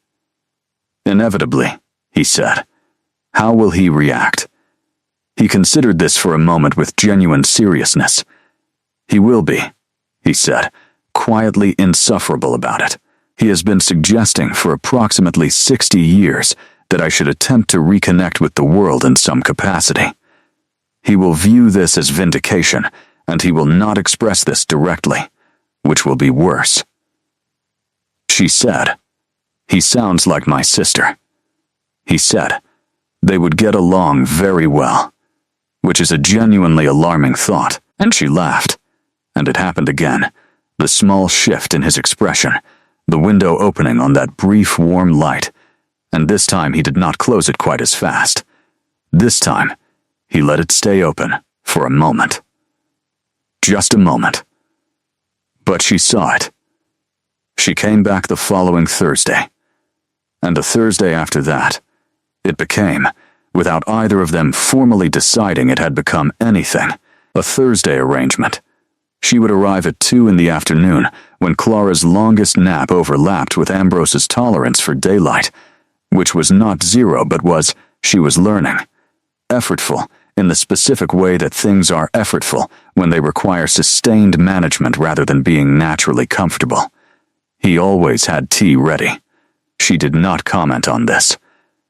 "Inevitably," he said. "How will he react?" He considered this for a moment with genuine seriousness. "He will be," he said, quietly insufferable about it. "He has been suggesting for approximately 60 years that I should attempt to reconnect with the world in some capacity. He will view this as vindication, and he will not express this directly, which will be worse." She said, "He sounds like my sister." He said, "They would get along very well," which is a genuinely alarming thought, and she laughed. And it happened again, the small shift in his expression, the window opening on that brief warm light, and this time he did not close it quite as fast. This time, he let it stay open for a moment. Just a moment. But she saw it. She came back the following Thursday. And the Thursday after that, it became, without either of them formally deciding it had become anything, a Thursday arrangement. She would arrive at 2 in the afternoon, when Clara's longest nap overlapped with Ambrose's tolerance for daylight, which was not 0 but was, she was learning, effortful in the specific way that things are effortful when they require sustained management rather than being naturally comfortable. He always had tea ready. She did not comment on this.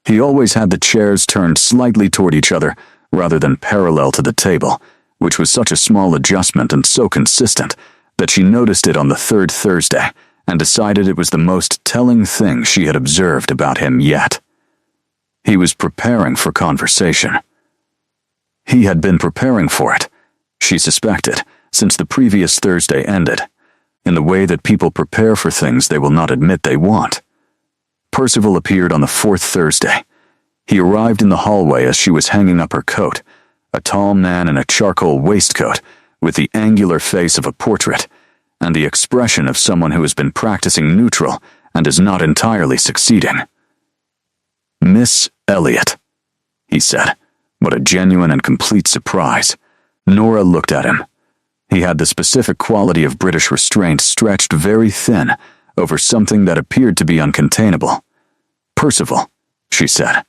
He always had the chairs turned slightly toward each other rather than parallel to the table, which was such a small adjustment and so consistent that she noticed it on the 3rd Thursday and decided it was the most telling thing she had observed about him yet. He was preparing for conversation. He had been preparing for it, she suspected, since the previous Thursday ended, in the way that people prepare for things they will not admit they want. Percival appeared on the 4th Thursday. He arrived in the hallway as she was hanging up her coat, a tall man in a charcoal waistcoat with the angular face of a portrait and the expression of someone who has been practicing neutral and is not entirely succeeding. "Miss Elliot," he said. What a genuine and complete surprise. Nora looked at him. He had the specific quality of British restraint stretched very thin over something that appeared to be uncontainable. "Percival," she said.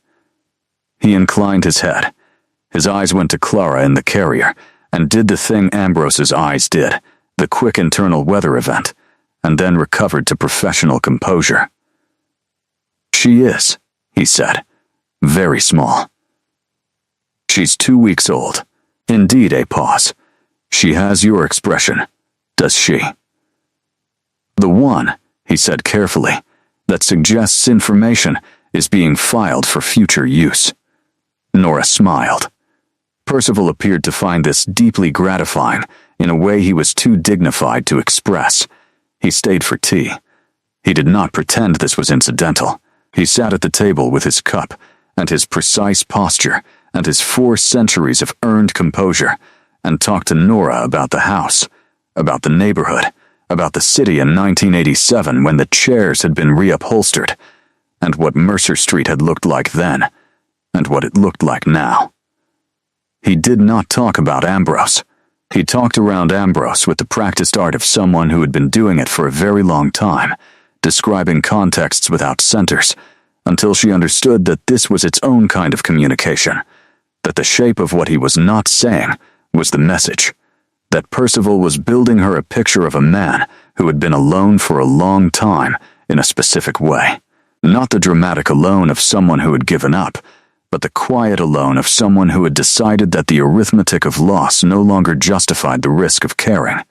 He inclined his head. His eyes went to Clara in the carrier and did the thing Ambrose's eyes did, the quick internal weather event, and then recovered to professional composure. "She is," he said, "very small. She's 2 weeks old. Indeed, a pause. She has your expression, does she?" "The one," he said carefully, "that suggests information is being filed for future use." Nora smiled. Percival appeared to find this deeply gratifying in a way he was too dignified to express. He stayed for tea. He did not pretend this was incidental. He sat at the table with his cup and his precise posture and his 4 centuries of earned composure, and talked to Nora about the house, about the neighborhood, about the city in 1987 when the chairs had been reupholstered, and what Mercer Street had looked like then, and what it looked like now. He did not talk about Ambrose. He talked around Ambrose with the practiced art of someone who had been doing it for a very long time, describing contexts without centers, until she understood that this was its own kind of communication, that the shape of what he was not saying was the message, that Percival was building her a picture of a man who had been alone for a long time in a specific way, not the dramatic alone of someone who had given up, but the quiet alone of someone who had decided that the arithmetic of loss no longer justified the risk of caring.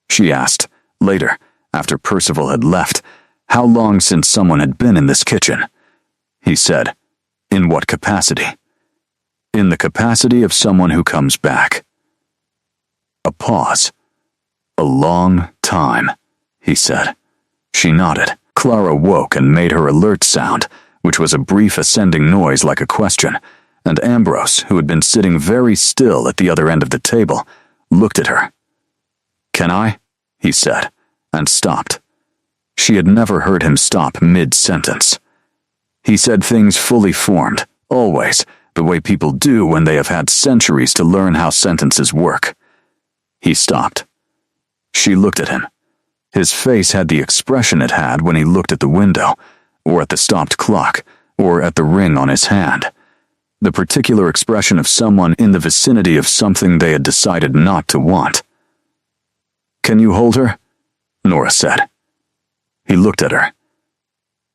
She asked, later, after Percival had left, how long since someone had been in this kitchen. He said, "In what capacity?" "In the capacity of someone who comes back." A pause. "A long time," he said. She nodded. Clara woke and made her alert sound, which was a brief ascending noise like a question, and Ambrose, who had been sitting very still at the other end of the table, looked at her. "Can I?" he said, and stopped. She had never heard him stop mid-sentence. He said things fully formed, always, the way people do when they have had centuries to learn how sentences work. He stopped. She looked at him. His face had the expression it had when he looked at the window, or at the stopped clock, or at the ring on his hand. The particular expression of someone in the vicinity of something they had decided not to want. "Can you hold her?" Nora said. He looked at her.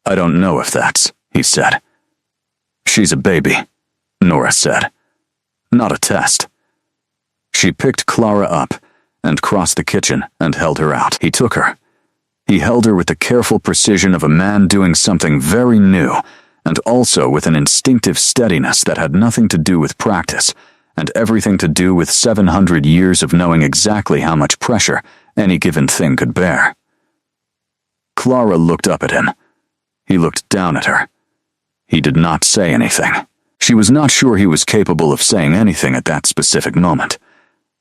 "I don't know if that's," he said. "She's a baby," Nora said. "Not a test." She picked Clara up and crossed the kitchen and held her out. He took her. He held her with the careful precision of a man doing something very new, and also with an instinctive steadiness that had nothing to do with practice, and everything to do with 700 years of knowing exactly how much pressure any given thing could bear. Clara looked up at him. He looked down at her. He did not say anything. She was not sure he was capable of saying anything at that specific moment.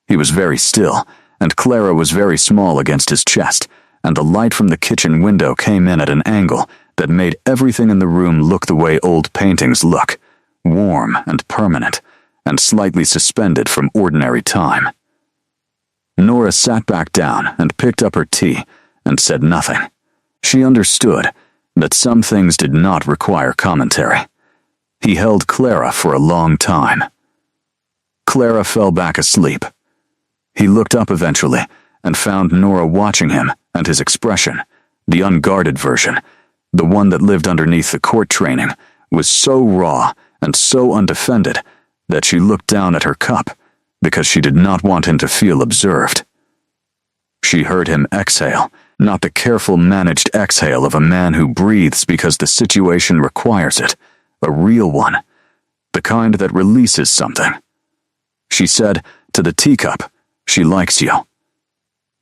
He was very still, and Clara was very small against his chest, and the light from the kitchen window came in at an angle that made everything in the room look the way old paintings look, warm and permanent, and slightly suspended from ordinary time. Nora sat back down and picked up her tea and said nothing. She understood that some things did not require commentary. He held Clara for a long time. Clara fell back asleep. He looked up eventually and found Nora watching him, and his expression, the unguarded version, the one that lived underneath the court training, was so raw and so undefended that she looked down at her cup because she did not want him to feel observed. She heard him exhale, not the careful, managed exhale of a man who breathes because the situation requires it, a real one, the kind that releases something. She said to the teacup, "She likes you."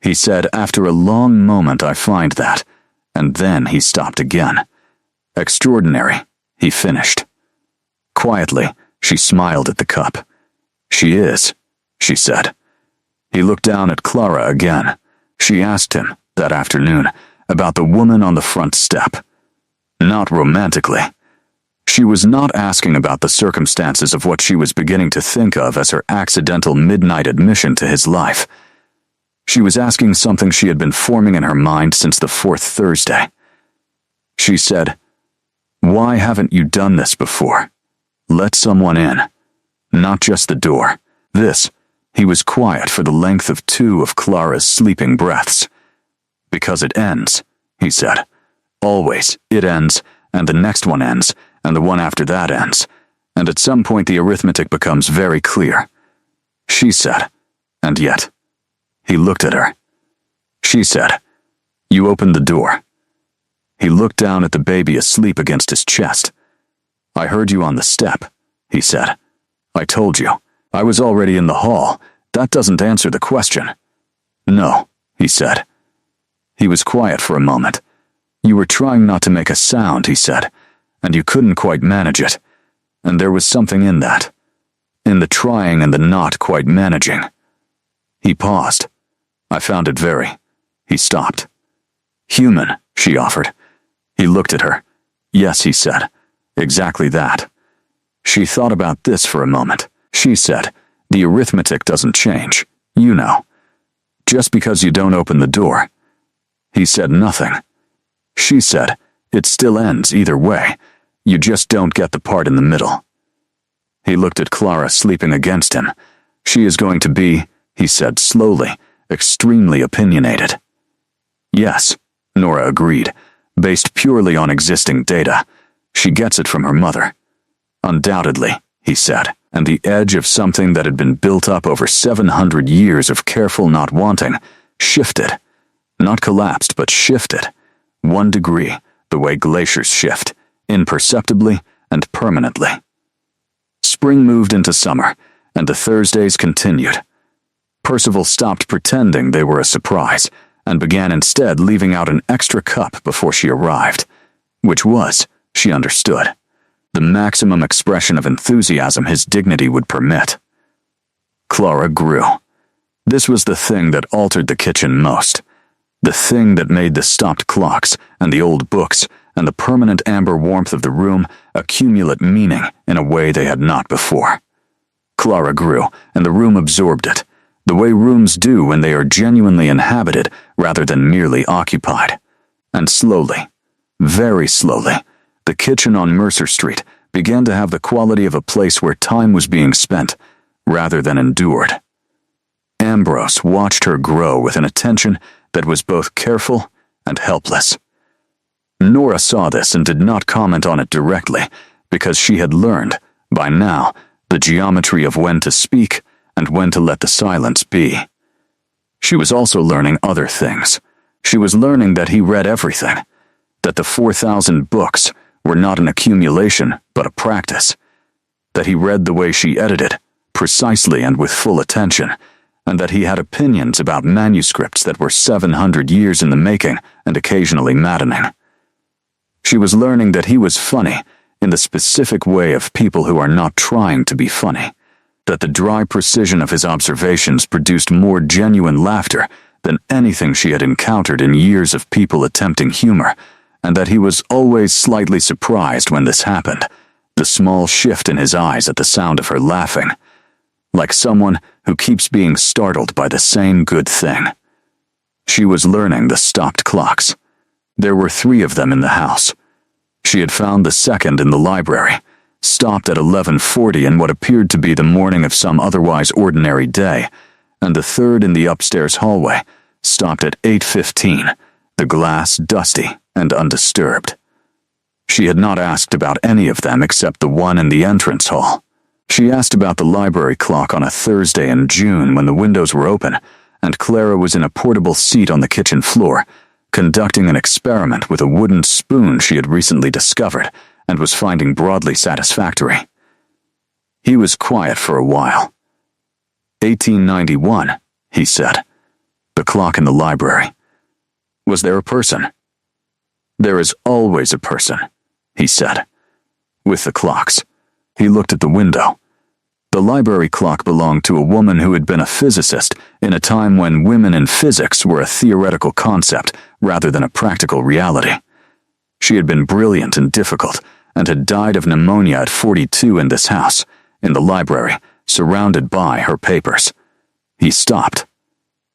He said, "After a long moment I find that," and then he stopped again. "Extraordinary," he finished. Quietly, she smiled at the cup. "She is," she said. He looked down at Clara again. She asked him, that afternoon, about the woman on the front step. Not romantically. She was not asking about the circumstances of what she was beginning to think of as her accidental midnight admission to his life. She was asking something she had been forming in her mind since the fourth Thursday. She said, "Why haven't you done this before? Let someone in. Not just the door." He was quiet for the length of 2 of Clara's sleeping breaths. "Because it ends," he said. "Always, it ends, and the next one ends, and the one after that ends, and at some point the arithmetic becomes very clear." She said, "And yet." He looked at her. She said, "You opened the door." He looked down at the baby asleep against his chest. "I heard you on the step," he said. "I told you. I was already in the hall. That doesn't answer the question." "No," he said. He was quiet for a moment. "You were trying not to make a sound," he said, "and you couldn't quite manage it. And there was something in that. In the trying and the not quite managing." He paused. "I found it very..." He stopped. "Human," she offered. He looked at her. "Yes," he said. "Exactly that." She thought about this for a moment. She said, "The arithmetic doesn't change, you know. Just because you don't open the door." He said nothing. She said, "It still ends either way. You just don't get the part in the middle." He looked at Clara sleeping against him. "She is going to be," he said slowly, "extremely opinionated." "Yes," Nora agreed, "based purely on existing data. She gets it from her mother." "Undoubtedly," he said, and the edge of something that had been built up over 700 years of careful not wanting shifted. Not collapsed, but shifted. 1 degree, the way glaciers shift, imperceptibly and permanently. Spring moved into summer, and the Thursdays continued. Percival stopped pretending they were a surprise, and began instead leaving out an extra cup before she arrived, which was, she understood, the maximum expression of enthusiasm his dignity would permit. Clara grew. This was the thing that altered the kitchen most. The thing that made the stopped clocks and the old books and the permanent amber warmth of the room accumulate meaning in a way they had not before. Clara grew, and the room absorbed it, the way rooms do when they are genuinely inhabited rather than merely occupied. And slowly, very slowly, the kitchen on Mercer Street began to have the quality of a place where time was being spent rather than endured. Ambrose watched her grow with an attention that was both careful and helpless. Nora saw this and did not comment on it directly because she had learned, by now, the geometry of when to speak and when to let the silence be. She was also learning other things. She was learning that he read everything, that the 4,000 books were not an accumulation but a practice, that he read the way she edited, precisely and with full attention, and that he had opinions about manuscripts that were 700 years in the making and occasionally maddening. She was learning that he was funny in the specific way of people who are not trying to be funny, that the dry precision of his observations produced more genuine laughter than anything she had encountered in years of people attempting humor, and that he was always slightly surprised when this happened, the small shift in his eyes at the sound of her laughing, like someone who keeps being startled by the same good thing. She was learning the stopped clocks. There were 3 of them in the house. She had found the second in the library, stopped at 11:40 in what appeared to be the morning of some otherwise ordinary day, and the third in the upstairs hallway, stopped at 8:15, the glass dusty and undisturbed. She had not asked about any of them except the one in the entrance hall. She asked about the library clock on a Thursday in June when the windows were open, and Clara was in a portable seat on the kitchen floor, conducting an experiment with a wooden spoon she had recently discovered and was finding broadly satisfactory. He was quiet for a while. 1891, he said. The clock in the library. Was there a person? There is always a person, he said. With the clocks. He looked at the window. The library clock belonged to a woman who had been a physicist in a time when women in physics were a theoretical concept rather than a practical reality. She had been brilliant and difficult, and had died of pneumonia at 42 in this house, in the library, surrounded by her papers. He stopped.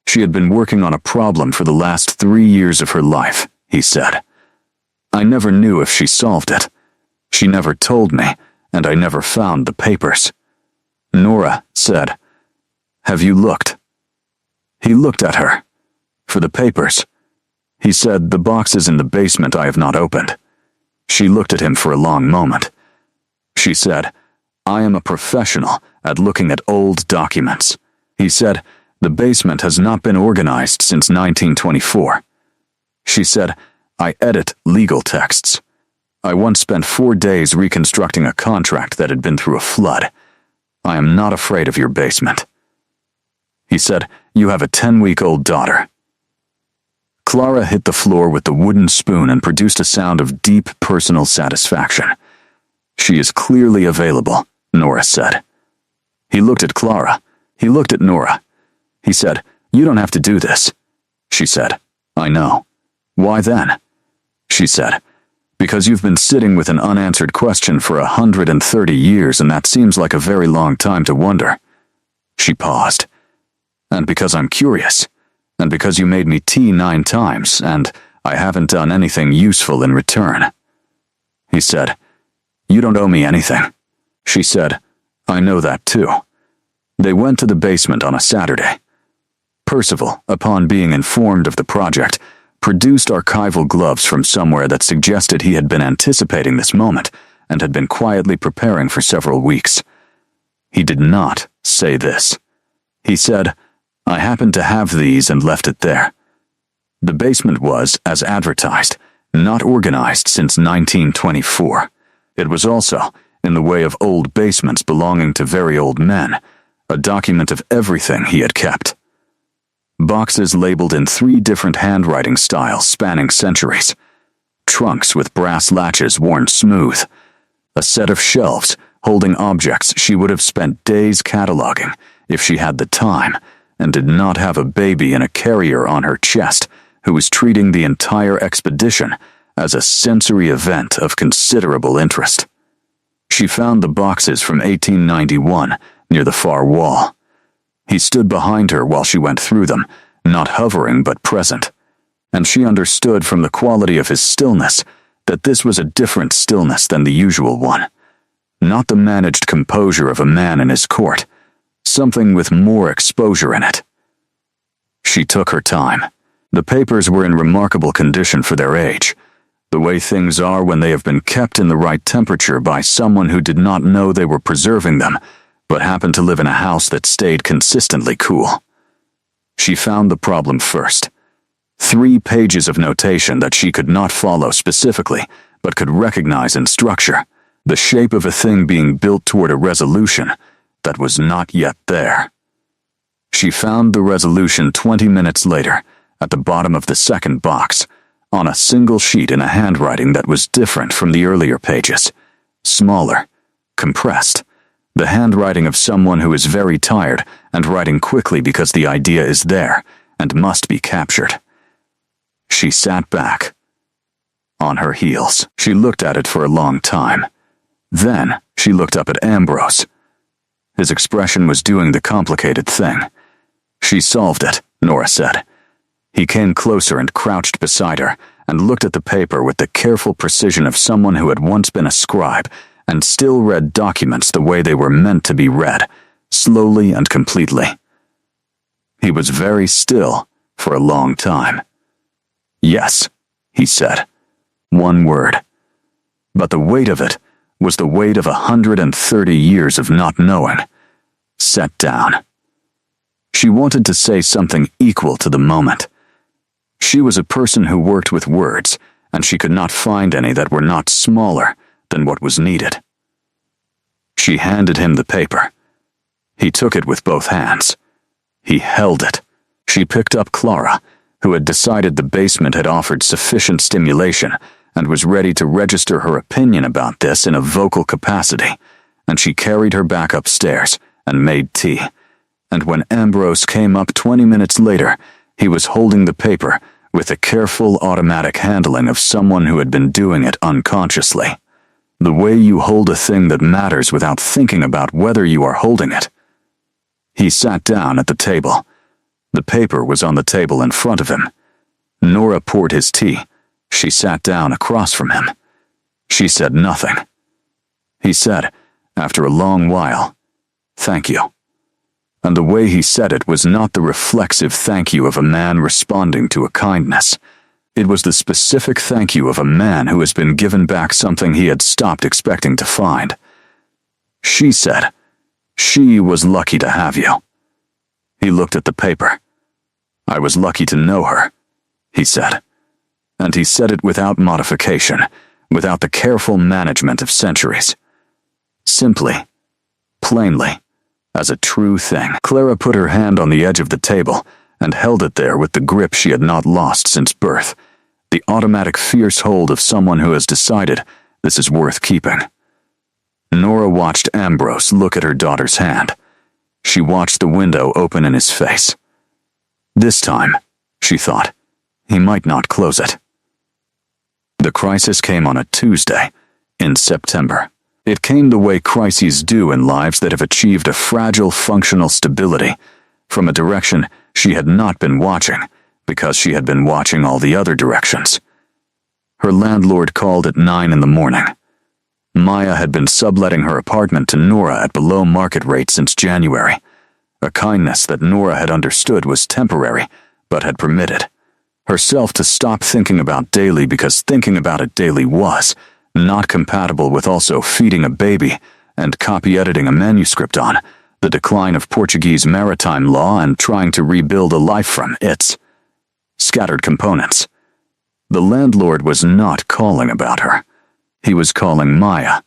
She had been working on a problem for the last 3 years of her life, he said. I never knew if she solved it. She never told me, and I never found the papers. Nora said, Have you looked? He looked at her. For the papers. He said, The boxes in the basement I have not opened. She looked at him for a long moment. She said, I am a professional at looking at old documents. He said, The basement has not been organized since 1924. She said, I edit legal texts. I once spent 4 days reconstructing a contract that had been through a flood. I am not afraid of your basement. He said, You have a 10-week-old daughter. Clara hit the floor with the wooden spoon and produced a sound of deep personal satisfaction. She is clearly available, Nora said. He looked at Clara. He looked at Nora. He said, You don't have to do this. She said, I know. Why then? She said, Because you've been sitting with an unanswered question for 130 years, and that seems like a very long time to wonder. She paused. And because I'm curious. And because you made me tea 9 times, and I haven't done anything useful in return. He said, You don't owe me anything. She said, I know that too. They went to the basement on a Saturday. Percival, upon being informed of the project, produced archival gloves from somewhere that suggested he had been anticipating this moment and had been quietly preparing for several weeks. He did not say this. He said, I happened to have these and left it there. The basement was, as advertised, not organized since 1924. It was also, in the way of old basements belonging to very old men, a document of everything he had kept. Boxes labeled in 3 different handwriting styles spanning centuries. Trunks with brass latches worn smooth. A set of shelves holding objects she would have spent days cataloging if she had the time and did not have a baby in a carrier on her chest who was treating the entire expedition as a sensory event of considerable interest. She found the boxes from 1891 near the far wall. He stood behind her while she went through them, not hovering but present, and she understood from the quality of his stillness that this was a different stillness than the usual one, not the managed composure of a man in his court, something with more exposure in it. She took her time. The papers were in remarkable condition for their age, the way things are when they have been kept in the right temperature by someone who did not know they were preserving them, but happened to live in a house that stayed consistently cool. She found the problem first. 3 pages of notation that she could not follow specifically, but could recognize in structure, the shape of a thing being built toward a resolution that was not yet there. She found the resolution 20 minutes later, at the bottom of the second box, on a single sheet in a handwriting that was different from the earlier pages, smaller, compressed. The handwriting of someone who is very tired and writing quickly because the idea is there and must be captured. She sat back, on her heels. She looked at it for a long time. Then she looked up at Ambrose. His expression was doing the complicated thing. She solved it, Nora said. He came closer and crouched beside her and looked at the paper with the careful precision of someone who had once been a scribe and still read documents the way they were meant to be read, slowly and completely. He was very still for a long time. Yes, he said. One word. But the weight of it was the weight of 130 years of not knowing. Set down. She wanted to say something equal to the moment. She was a person who worked with words, and she could not find any that were not smaller than what was needed. She handed him the paper. He took it with both hands. He held it. She picked up Clara, who had decided the basement had offered sufficient stimulation and was ready to register her opinion about this in a vocal capacity, and she carried her back upstairs and made tea. And when Ambrose came up 20 minutes later, he was holding the paper with the careful automatic handling of someone who had been doing it unconsciously. The way you hold a thing that matters without thinking about whether you are holding it. He sat down at the table. The paper was on the table in front of him. Nora poured his tea. She sat down across from him. She said nothing. He said, after a long while, "Thank you." And the way he said it was not the reflexive thank you of a man responding to a kindness. It was the specific thank you of a man who has been given back something he had stopped expecting to find. She said, "She was lucky to have you." He looked at the paper. "I was lucky to know her," he said. And he said it without modification, without the careful management of centuries. Simply, plainly, as a true thing. Clara put her hand on the edge of the table and held it there with the grip she had not lost since birth, the automatic fierce hold of someone who has decided this is worth keeping. Nora watched Ambrose look at her daughter's hand. She watched the window open in his face. This time, she thought, he might not close it. The crisis came on a Tuesday, in September. It came the way crises do in lives that have achieved a fragile functional stability, from a direction she had not been watching, because she had been watching all the other directions. Her landlord called at 9 in the morning. Maya had been subletting her apartment to Nora at below market rate since January, a kindness that Nora had understood was temporary, but had permitted herself to stop thinking about daily because thinking about it daily was not compatible with also feeding a baby and copy editing a manuscript on the decline of Portuguese maritime law and trying to rebuild a life from its scattered components. The landlord was not calling about her. He was calling Maya,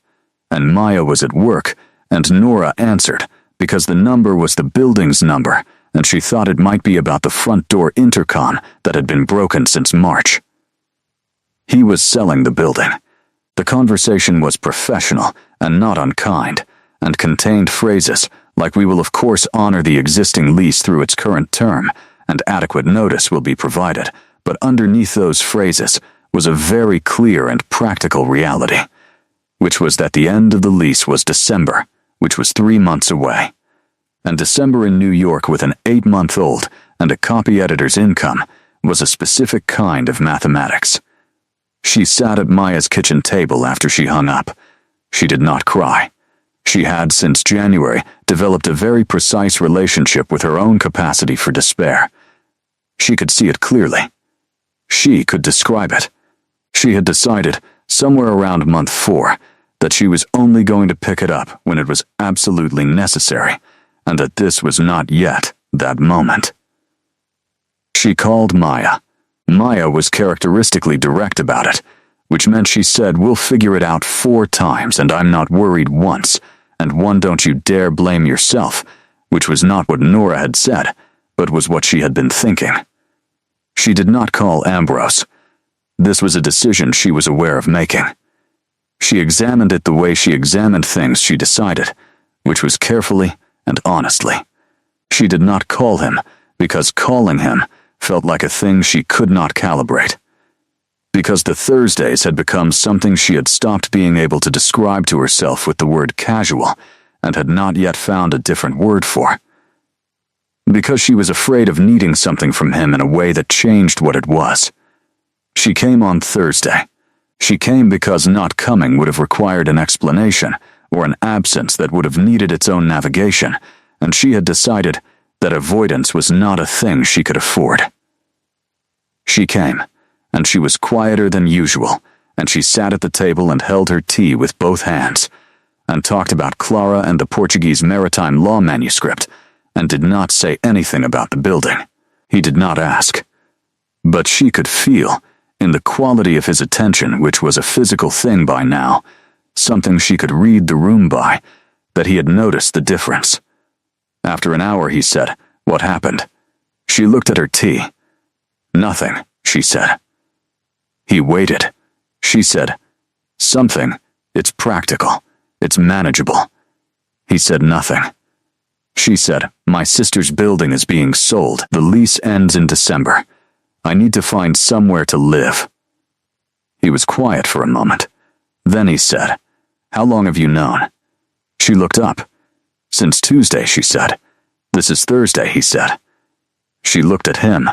and Maya was at work, and Nora answered because the number was the building's number, and she thought it might be about the front door intercom that had been broken since March. He was selling the building. The conversation was professional and not unkind, and contained phrases like "we will of course honor the existing lease through its current term, and adequate notice will be provided," but underneath those phrases was a very clear and practical reality, which was that the end of the lease was December, which was 3 months away. And December in New York with an 8-month-old and a copy editor's income was a specific kind of mathematics. She sat at Maya's kitchen table after she hung up. She did not cry. She had, since January, developed a very precise relationship with her own capacity for despair. She could see it clearly. She could describe it. She had decided, somewhere around month 4, that she was only going to pick it up when it was absolutely necessary, and that this was not yet that moment. She called Maya. Maya was characteristically direct about it, which meant she said, "We'll figure it out 4 times, and I'm not worried once, and one don't you dare blame yourself," which was not what Nora had said, but was what she had been thinking. She did not call Ambrose. This was a decision she was aware of making. She examined it the way she examined things she decided, which was carefully and honestly. She did not call him, because calling him felt like a thing she could not calibrate. Because the Thursdays had become something she had stopped being able to describe to herself with the word casual, and had not yet found a different word for. Because she was afraid of needing something from him in a way that changed what it was. She came on Thursday. She came because not coming would have required an explanation, or an absence that would have needed its own navigation, and she had decided that avoidance was not a thing she could afford. She came, and she was quieter than usual, and she sat at the table and held her tea with both hands, and talked about Clara and the Portuguese maritime law manuscript, and did not say anything about the building. He did not ask. But she could feel, in the quality of his attention, which was a physical thing by now, something she could read the room by, that he had noticed the difference. After an hour, he said, "What happened?" She looked at her tea. "Nothing," she said. He waited. She said, "Something. It's practical. It's manageable." He said nothing. She said, "My sister's building is being sold. The lease ends in December. I need to find somewhere to live." He was quiet for a moment. Then he said, "How long have you known?" She looked up. "Since Tuesday," she said. "This is Thursday," he said. She looked at him.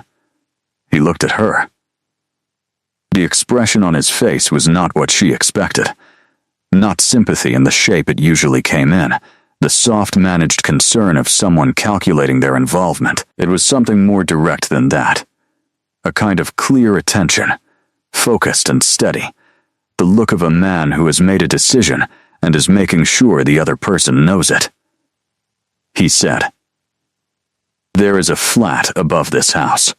He looked at her. The expression on his face was not what she expected. Not sympathy in the shape it usually came in, the soft managed concern of someone calculating their involvement. It was something more direct than that. A kind of clear attention, focused and steady. The look of a man who has made a decision and is making sure the other person knows it. He said, "There is a flat above this house.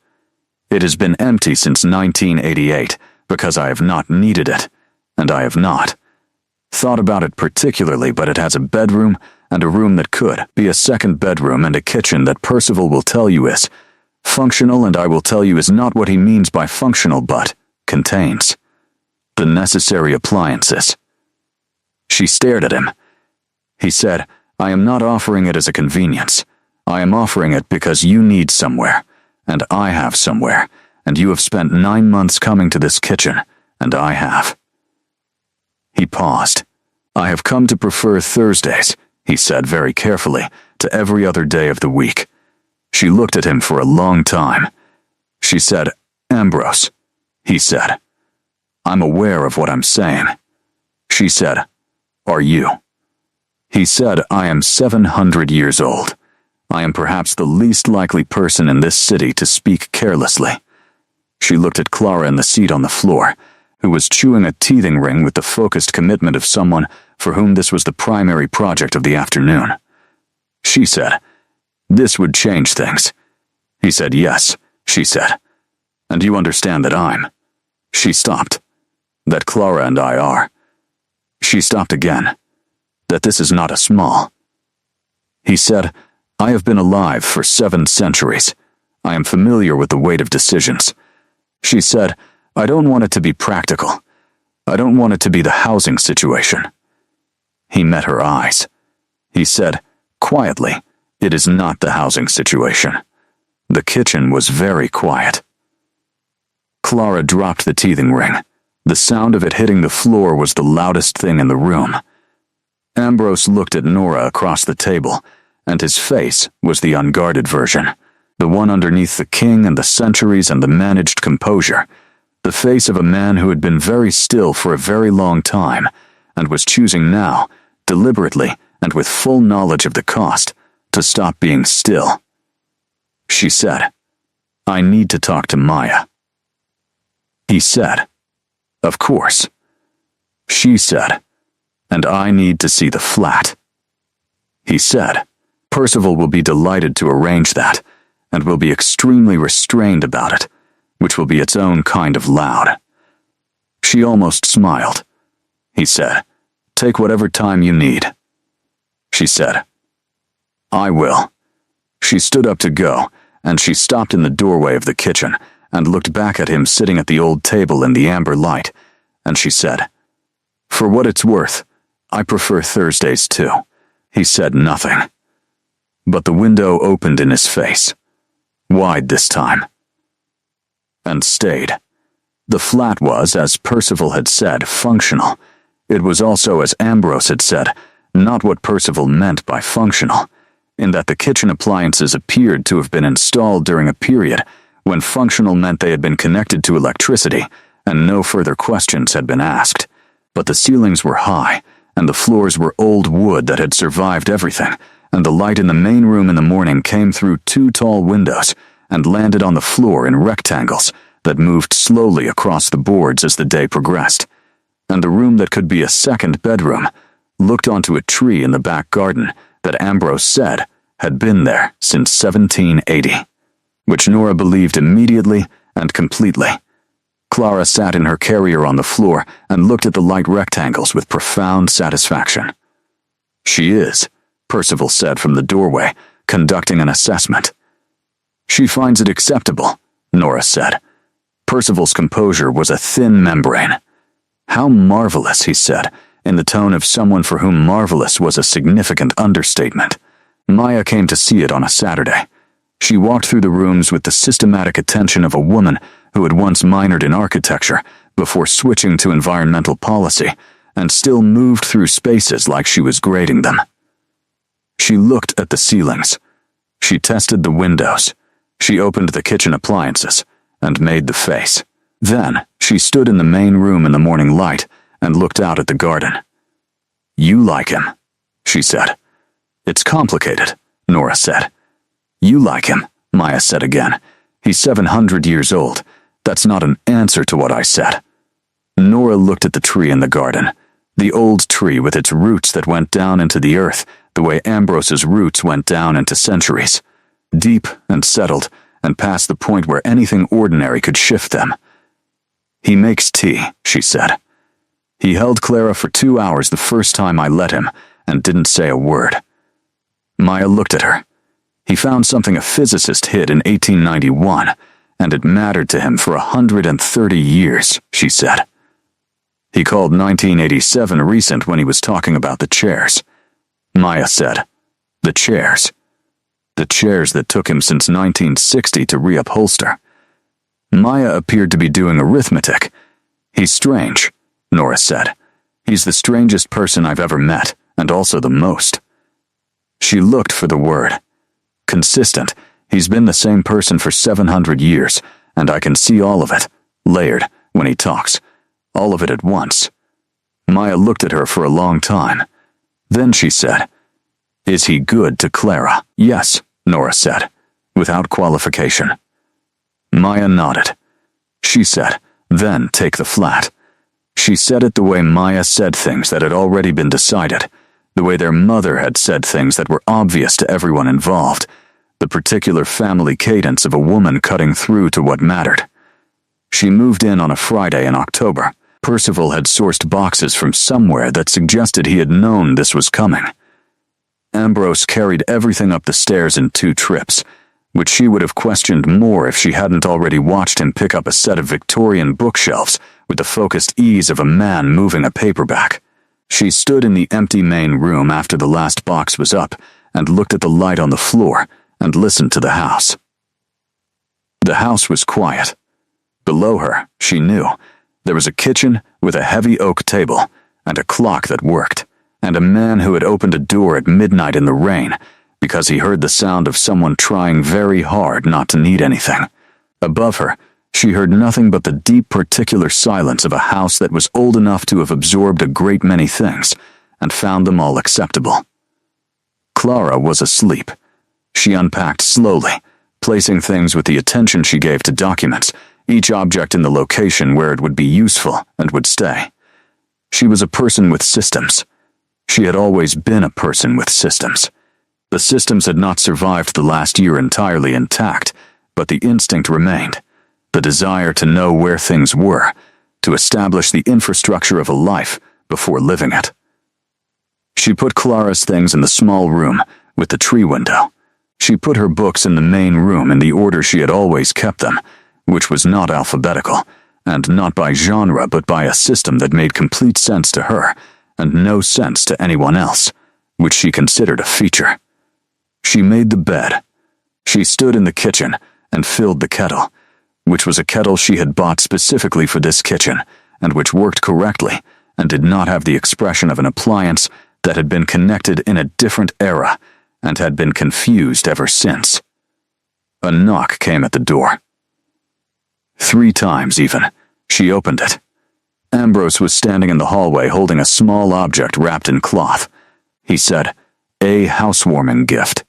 It has been empty since 1988 because I have not needed it, and I have not thought about it particularly, but it has a bedroom and a room that could be a second bedroom and a kitchen that Percival will tell you is functional, and I will tell you is not what he means by functional, but contains the necessary appliances." She stared at him. He said, "I am not offering it as a convenience. I am offering it because you need somewhere, and I have somewhere, and you have spent 9 months coming to this kitchen, and I have." He paused. "I have come to prefer Thursdays," he said very carefully, "to every other day of the week." She looked at him for a long time. She said, "Ambrose," he said, "I'm aware of what I'm saying." She said, "Are you?" He said, "I am 700 years old. I am perhaps the least likely person in this city to speak carelessly." She looked at Clara in the seat on the floor, who was chewing a teething ring with the focused commitment of someone for whom this was the primary project of the afternoon. She said, "This would change things." He said, "Yes," she said. "And you understand that I'm—" She stopped. "That Clara and I are—" She stopped again. "That this is not a small—" He said, "I have been alive for 7 centuries. I am familiar with the weight of decisions." She said, "I don't want it to be practical. I don't want it to be the housing situation." He met her eyes. He said, quietly, "It is not the housing situation." The kitchen was very quiet. Clara dropped the teething ring. The sound of it hitting the floor was the loudest thing in the room. Ambrose looked at Nora across the table, and his face was the unguarded version, the one underneath the king and the centuries and the managed composure, the face of a man who had been very still for a very long time, and was choosing now, deliberately and with full knowledge of the cost, to stop being still. She said, "I need to talk to Maya." He said, "Of course." She said, "And I need to see the flat." He said, "Percival will be delighted to arrange that, and will be extremely restrained about it, which will be its own kind of loud." She almost smiled. He said, "Take whatever time you need." She said, "I will." She stood up to go, and she stopped in the doorway of the kitchen and looked back at him sitting at the old table in the amber light, and she said, For what it's worth, I prefer Thursdays too. He said nothing. But the window opened in his face. Wide this time. And stayed. The flat was, as Percival had said, functional. It was also, as Ambrose had said, not what Percival meant by functional, in that the kitchen appliances appeared to have been installed during a period when functional meant they had been connected to electricity and no further questions had been asked. But the ceilings were high, and the floors were old wood that had survived everything, and the light in the main room in the morning came through 2 tall windows and landed on the floor in rectangles that moved slowly across the boards as the day progressed. And the room that could be a second bedroom looked onto a tree in the back garden that Ambrose said had been there since 1780, which Nora believed immediately and completely. Clara sat in her carrier on the floor and looked at the light rectangles with profound satisfaction. She is, Percival said from the doorway, conducting an assessment. She finds it acceptable, Nora said. Percival's composure was a thin membrane. How marvelous, he said, in the tone of someone for whom marvelous was a significant understatement. Maya came to see it on a Saturday. She walked through the rooms with the systematic attention of a woman who had once minored in architecture before switching to environmental policy, and still moved through spaces like she was grading them. She looked at the ceilings. She tested the windows. She opened the kitchen appliances and made the face. Then she stood in the main room in the morning light and looked out at the garden. "You like him," she said. "It's complicated," Nora said. "You like him," Maya said again. "He's 700 years old. That's not an answer to what I said." Nora looked at the tree in the garden, the old tree with its roots that went down into the earth the way Ambrose's roots went down into centuries, deep and settled and past the point where anything ordinary could shift them. "He makes tea," she said. "He held Clara for 2 hours the first time I let him and didn't say a word." Maya looked at her. He found something a physicist hid in 1891, and it mattered to him for 130 years, she said. He called 1987 recent when he was talking about the chairs. Maya said, "The chairs. The chairs that took him since 1960 to reupholster." Maya appeared to be doing arithmetic. "He's strange," Nora said. "He's the strangest person I've ever met, and also the most." She looked for the word. "Consistent. He's been the same person for 700 years, and I can see all of it, layered, when he talks. All of it at once." Maya looked at her for a long time. Then she said, "Is he good to Clara?" "Yes," Nora said, without qualification. Maya nodded. She said, "Then take the flat." She said it the way Maya said things that had already been decided, the way their mother had said things that were obvious to everyone involved, the particular family cadence of a woman cutting through to what mattered. She moved in on a Friday in October. Percival had sourced boxes from somewhere that suggested he had known this was coming. Ambrose carried everything up the stairs in 2 trips, which she would have questioned more if she hadn't already watched him pick up a set of Victorian bookshelves with the focused ease of a man moving a paperback. She stood in the empty main room after the last box was up and looked at the light on the floor and listened to the house. The house was quiet. Below her, she knew, there was a kitchen with a heavy oak table and a clock that worked, and a man who had opened a door at midnight in the rain because he heard the sound of someone trying very hard not to need anything. Above her, she heard nothing but the deep particular silence of a house that was old enough to have absorbed a great many things and found them all acceptable. Clara was asleep. She unpacked slowly, placing things with the attention she gave to documents, each object in the location where it would be useful and would stay. She was a person with systems. She had always been a person with systems. The systems had not survived the last year entirely intact, but the instinct remained, the desire to know where things were, to establish the infrastructure of a life before living it. She put Clara's things in the small room with the tree window. She put her books in the main room in the order she had always kept them, which was not alphabetical, and not by genre but by a system that made complete sense to her and no sense to anyone else, which she considered a feature. She made the bed. She stood in the kitchen and filled the kettle, which was a kettle she had bought specifically for this kitchen, and which worked correctly and did not have the expression of an appliance that had been connected in a different era and had been confused ever since. A knock came at the door. 3 times even, she opened it. Ambrose was standing in the hallway holding a small object wrapped in cloth. He said, "A housewarming gift,"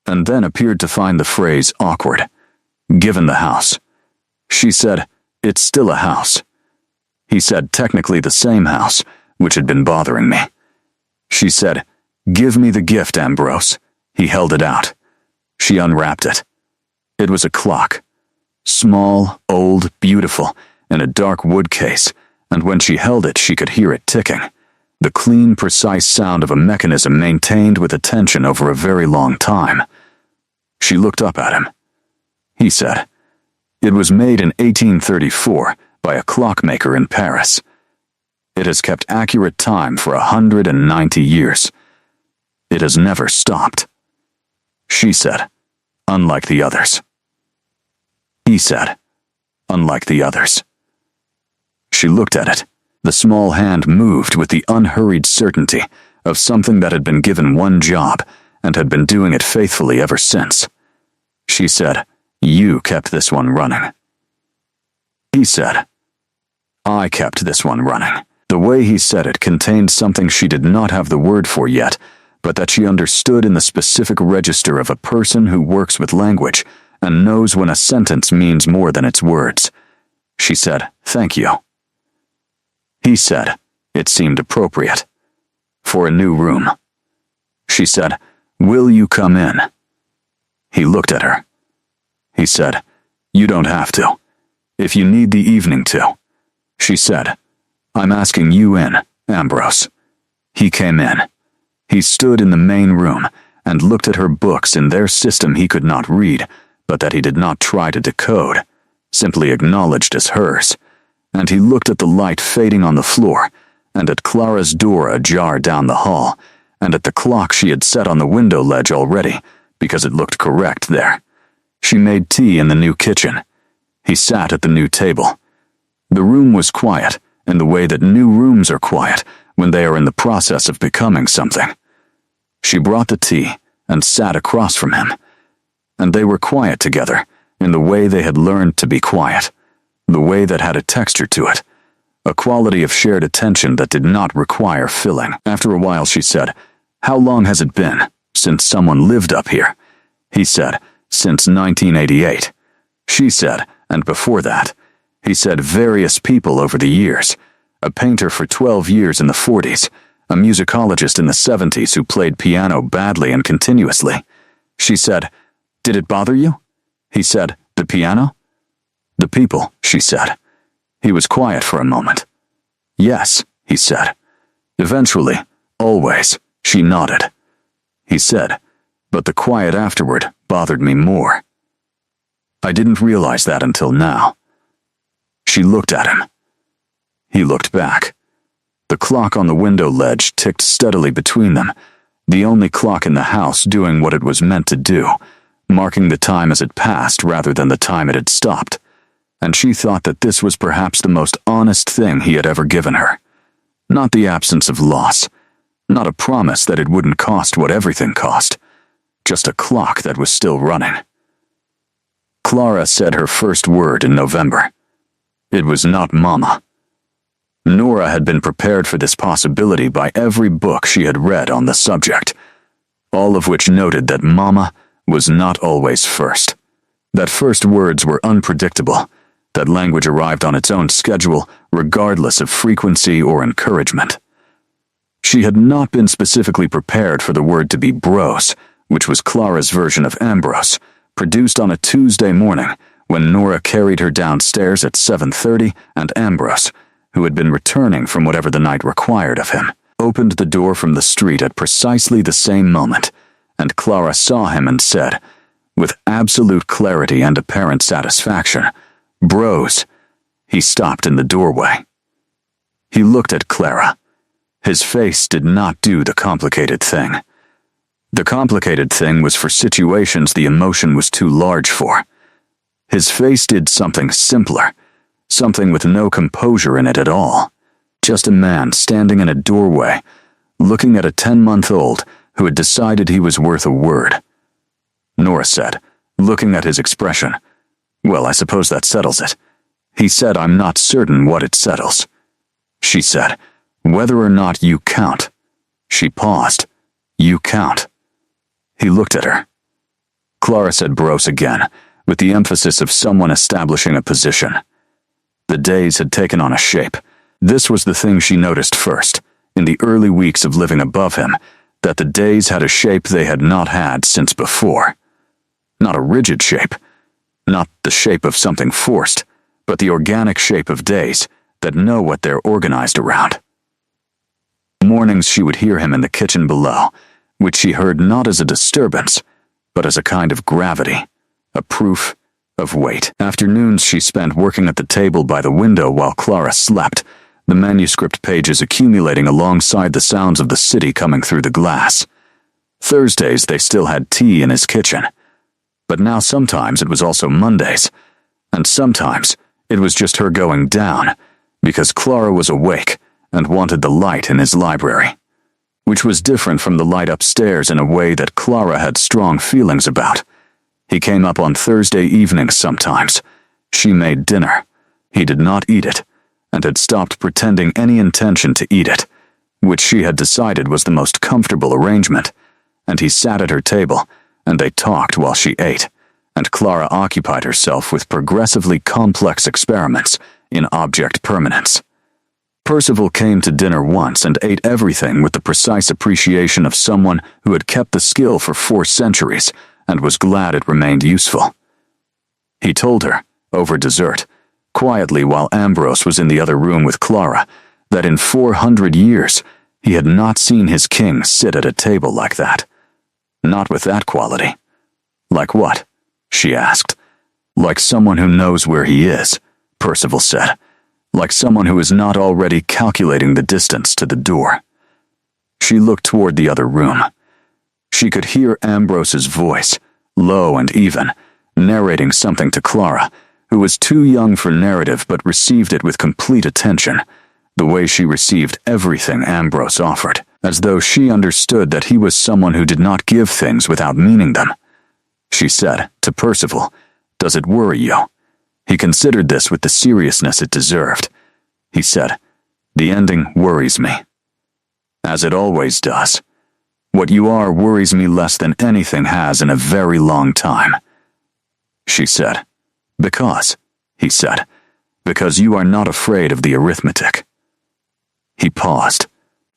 and then appeared to find the phrase awkward. "Given the house." She said, "It's still a house." He said, "Technically the same house, which had been bothering me." She said, "Give me the gift, Ambrose." He held it out. She unwrapped it. It was a clock. Small, old, beautiful, in a dark wood case, and when she held it she could hear it ticking. The clean, precise sound of a mechanism maintained with attention over a very long time. She looked up at him. He said, "It was made in 1834 by a clockmaker in Paris. It has kept accurate time for 190 years. It has never stopped." She said, "Unlike the others." He said, "Unlike the others." She looked at it. The small hand moved with the unhurried certainty of something that had been given one job and had been doing it faithfully ever since. She said, "You kept this one running." He said, "I kept this one running." The way he said it contained something she did not have the word for yet, but that she understood in the specific register of a person who works with language and knows when a sentence means more than its words. She said, "Thank you." He said, it seemed appropriate. "For a new room." She said, "Will you come in?" He looked at her. He said, "You don't have to, if you need the evening to." She said, "I'm asking you in, Ambrose." He came in. He stood in the main room and looked at her books in their system he could not read, but that he did not try to decode, simply acknowledged as hers. And he looked at the light fading on the floor, and at Clara's door ajar down the hall, and at the clock she had set on the window ledge already, because it looked correct there. She made tea in the new kitchen. He sat at the new table. The room was quiet, in the way that new rooms are quiet when they are in the process of becoming something. She brought the tea and sat across from him, and they were quiet together in the way they had learned to be quiet, the way that had a texture to it, a quality of shared attention that did not require filling. After a while she said, "How long has it been since someone lived up here?" He said, "Since 1988. She said, "And before that?" He said, "Various people over the years. A painter for 12 years in the 40s, a musicologist in the 70s who played piano badly and continuously." She said, "Did it bother you?" He said, "The piano?" "The people," she said. He was quiet for a moment. "Yes," he said. "Eventually, always," she nodded. He said, "But the quiet afterward bothered me more." "I didn't realize that until now." She looked at him. He looked back. The clock on the window ledge ticked steadily between them, the only clock in the house doing what it was meant to do, marking the time as it passed rather than the time it had stopped. And she thought that this was perhaps the most honest thing he had ever given her. Not the absence of loss, not a promise that it wouldn't cost what everything cost, just a clock that was still running. Clara said her first word in November. It was not Mama. Nora had been prepared for this possibility by every book she had read on the subject, all of which noted that Mama was not always first, that first words were unpredictable, that language arrived on its own schedule, regardless of frequency or encouragement. She had not been specifically prepared for the word to be bros, which was Clara's version of Ambrose, produced on a Tuesday morning when Nora carried her downstairs at 7:30 and Ambrose, who had been returning from whatever the night required of him, opened the door from the street at precisely the same moment, and Clara saw him and said, with absolute clarity and apparent satisfaction, "Bros," He stopped in the doorway. He looked at Clara. His face did not do the complicated thing. The complicated thing was for situations the emotion was too large for. His face did something simpler, something with no composure in it at all. Just a man standing in a doorway, looking at a 10-month-old who had decided he was worth a word. Nora said, looking at his expression, "Well, I suppose that settles it." He said, "I'm not certain what it settles." She said, "Whether or not you count." She paused. "You count." He looked at her. Clara said "Bros" again, with the emphasis of someone establishing a position. The days had taken on a shape. This was the thing she noticed first, in the early weeks of living above him, that the days had a shape they had not had since before. Not a rigid shape, not the shape of something forced, but the organic shape of days that know what they're organized around. Mornings she would hear him in the kitchen below, which she heard not as a disturbance, but as a kind of gravity, a proof of weight. Afternoons she spent working at the table by the window while Clara slept, the manuscript pages accumulating alongside the sounds of the city coming through the glass. Thursdays they still had tea in his kitchen, but now sometimes it was also Mondays, and sometimes it was just her going down, because Clara was awake and wanted the light in his library, which was different from the light upstairs in a way that Clara had strong feelings about. He came up on Thursday evenings sometimes. She made dinner. He did not eat it, and had stopped pretending any intention to eat it, which she had decided was the most comfortable arrangement, and he sat at her table, and they talked while she ate, and Clara occupied herself with progressively complex experiments in object permanence. Percival came to dinner once and ate everything with the precise appreciation of someone who had kept the skill for 4 centuries and was glad it remained useful. He told her, over dessert, quietly while Ambrose was in the other room with Clara, that in 400 years he had not seen his king sit at a table like that. Not with that quality. Like what? She asked. Like someone who knows where he is, Percival said. Like someone who is not already calculating the distance to the door. She looked toward the other room. She could hear Ambrose's voice, low and even, narrating something to Clara, who was too young for narrative but received it with complete attention, the way she received everything Ambrose offered, as though she understood that he was someone who did not give things without meaning them. She said, to Percival, "Does it worry you?" He considered this with the seriousness it deserved. He said, "The ending worries me. As it always does. What you are worries me less than anything has in a very long time." She said, "Because," he said, "because you are not afraid of the arithmetic." He paused.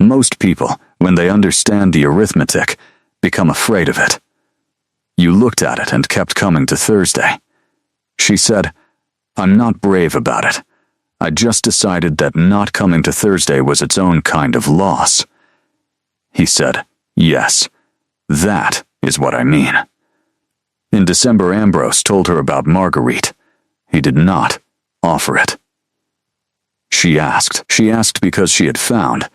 Most people, when they understand the arithmetic, become afraid of it. You looked at it and kept coming to Thursday. She said, "I'm not brave about it. I just decided that not coming to Thursday was its own kind of loss." He said, "Yes, that is what I mean." In December, Ambrose told her about Marguerite. He did not offer it. She asked because she had found,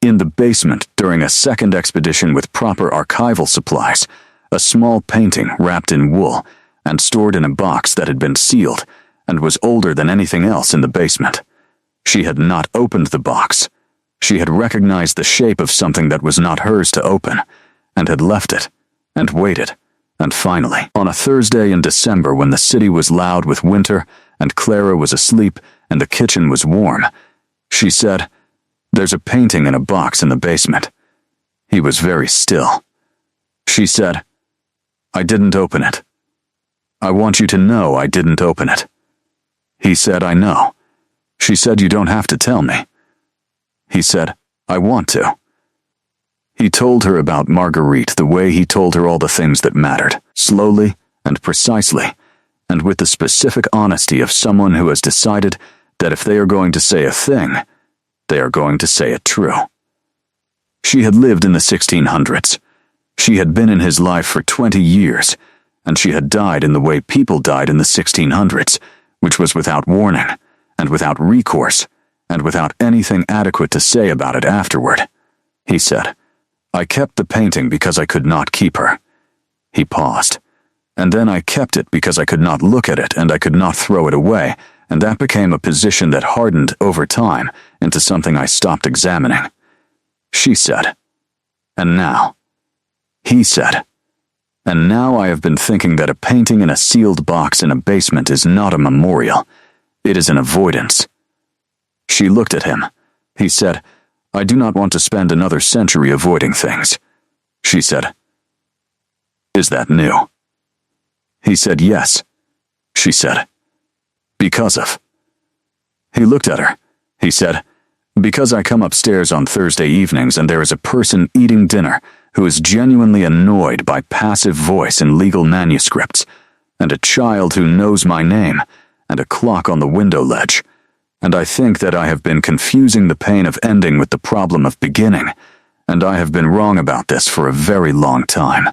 in the basement during a second expedition with proper archival supplies, a small painting wrapped in wool and stored in a box that had been sealed and was older than anything else in the basement. She had not opened the box. She had recognized the shape of something that was not hers to open, and had left it, and waited, and finally, on a Thursday in December when the city was loud with winter, and Clara was asleep, and the kitchen was warm, she said, "There's a painting in a box in the basement." He was very still. She said, "I didn't open it. I want you to know I didn't open it." He said, "I know." She said, "You don't have to tell me." He said, "I want to." He told her about Marguerite the way he told her all the things that mattered, slowly and precisely, and with the specific honesty of someone who has decided that if they are going to say a thing, they are going to say it true. She had lived in the 1600s. She had been in his life for 20 years, and she had died in the way people died in the 1600s, which was without warning, and without recourse, and without anything adequate to say about it afterward. He said, "I kept the painting because I could not keep her." He paused. "And then I kept it because I could not look at it and I could not throw it away, and that became a position that hardened over time into something I stopped examining." She said, "And now?" He said, "And now I have been thinking that a painting in a sealed box in a basement is not a memorial. It is an avoidance." She looked at him. He said, "I do not want to spend another century avoiding things." She said, "Is that new?" He said, "Yes." She said, "Because of?" He looked at her. He said, "Because I come upstairs on Thursday evenings and there is a person eating dinner who is genuinely annoyed by passive voice in legal manuscripts, and a child who knows my name, and a clock on the window ledge, and I think that I have been confusing the pain of ending with the problem of beginning, and I have been wrong about this for a very long time."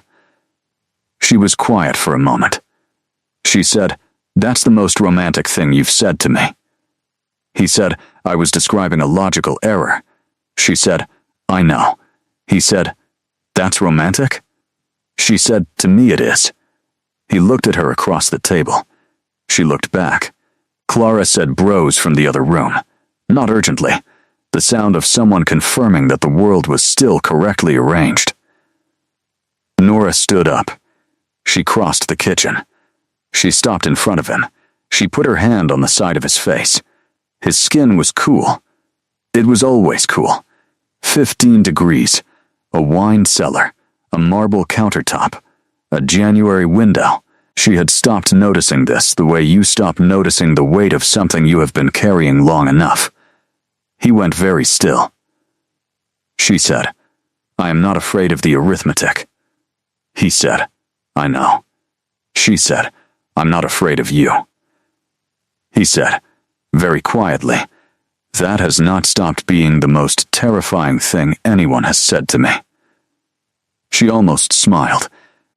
She was quiet for a moment. She said, "That's the most romantic thing you've said to me." He said, "I was describing a logical error." She said, "I know." He said, "That's romantic?" She said, "To me it is." He looked at her across the table. She looked back. Clara said bros from the other room. Not urgently. The sound of someone confirming that the world was still correctly arranged. Nora stood up. She crossed the kitchen. She stopped in front of him. She put her hand on the side of his face. His skin was cool. It was always cool. 15 degrees. A wine cellar. A marble countertop. A January window. She had stopped noticing this the way you stop noticing the weight of something you have been carrying long enough. He went very still. She said, "I am not afraid of the arithmetic." He said, "I know." She said, "I'm not afraid of you." He said, very quietly, "That has not stopped being the most terrifying thing anyone has said to me." She almost smiled.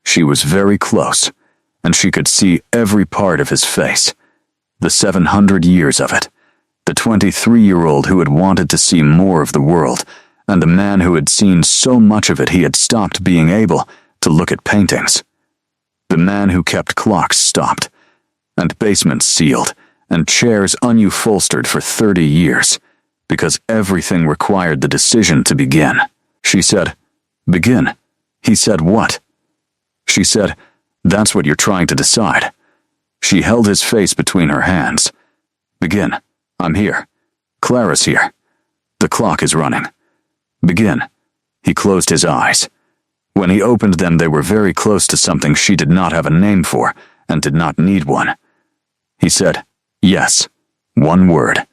She was very close, and she could see every part of his face. The 700 years of it. The 23-year-old who had wanted to see more of the world, and the man who had seen so much of it he had stopped being able to look at paintings. The man who kept clocks stopped, and basements sealed, and chairs unupholstered for 30 years, because everything required the decision to begin. She said, "Begin." He said, "What?" She said, "That's what you're trying to decide." She held his face between her hands. "Begin. I'm here. Clara's here. The clock is running. Begin." He closed his eyes. When he opened them, they were very close to something she did not have a name for, and did not need one. He said, "Yes." One word.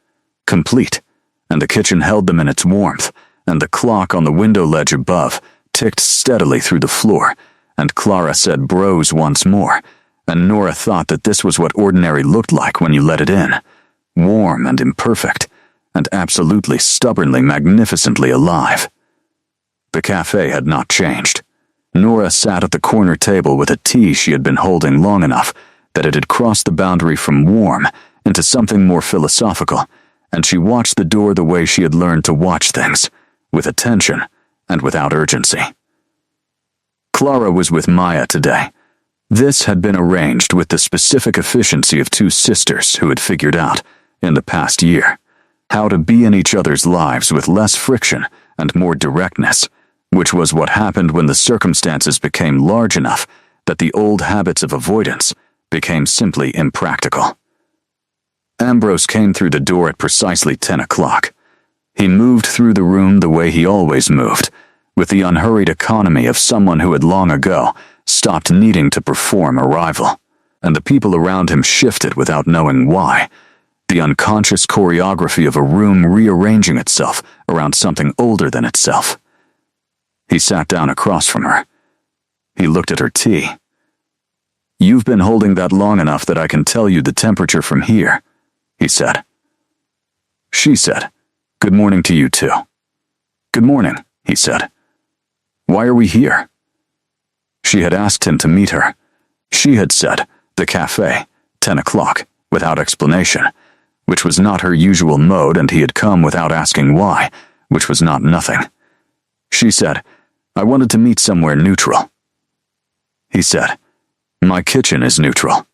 Complete. And the kitchen held them in its warmth, and the clock on the window ledge above ticked steadily through the floor, and Clara said bros once more, and Nora thought that this was what ordinary looked like when you let it in. Warm and imperfect, and absolutely stubbornly magnificently alive. The cafe had not changed. Nora sat at the corner table with a tea she had been holding long enough that it had crossed the boundary from warm into something more philosophical, and she watched the door the way she had learned to watch things, with attention and without urgency. Clara was with Maya today. This had been arranged with the specific efficiency of two sisters who had figured out, in the past year, how to be in each other's lives with less friction and more directness, which was what happened when the circumstances became large enough that the old habits of avoidance became simply impractical. Ambrose came through the door at precisely 10 o'clock. He moved through the room the way he always moved, with the unhurried economy of someone who had long ago stopped needing to perform a rival, and the people around him shifted without knowing why, the unconscious choreography of a room rearranging itself around something older than itself. He sat down across from her. He looked at her tea. "You've been holding that long enough that I can tell you the temperature from here," he said. She said, "Good morning to you too." "Good morning," he said. "Why are we here?" She had asked him to meet her. She had said, "The cafe, 10 o'clock," without explanation, which was not her usual mode, and he had come without asking why, which was not nothing. She said, "I wanted to meet somewhere neutral." He said, "My kitchen is neutral."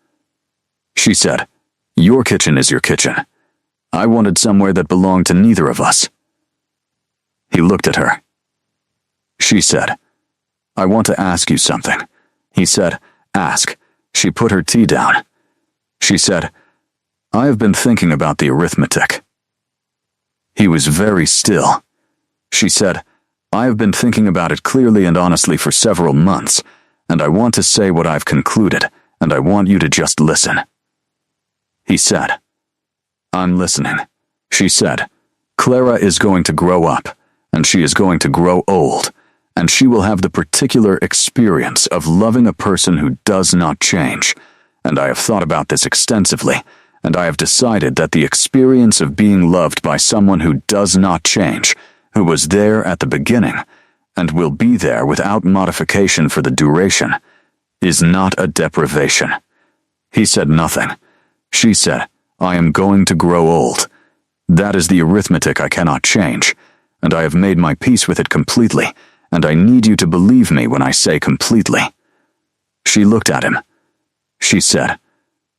She said, "Your kitchen is your kitchen. I wanted somewhere that belonged to neither of us." He looked at her. She said, "I want to ask you something." He said, "Ask." She put her tea down. She said, "I have been thinking about the arithmetic." He was very still. She said, "I have been thinking about it clearly and honestly for several months, and I want to say what I've concluded, and I want you to just listen." He said, "I'm listening." She said, "Clara is going to grow up, and she is going to grow old, and she will have the particular experience of loving a person who does not change, and I have thought about this extensively, and I have decided that the experience of being loved by someone who does not change, who was there at the beginning, and will be there without modification for the duration, is not a deprivation." He said nothing. She said, "I am going to grow old. That is the arithmetic I cannot change, and I have made my peace with it completely, and I need you to believe me when I say completely." She looked at him. She said,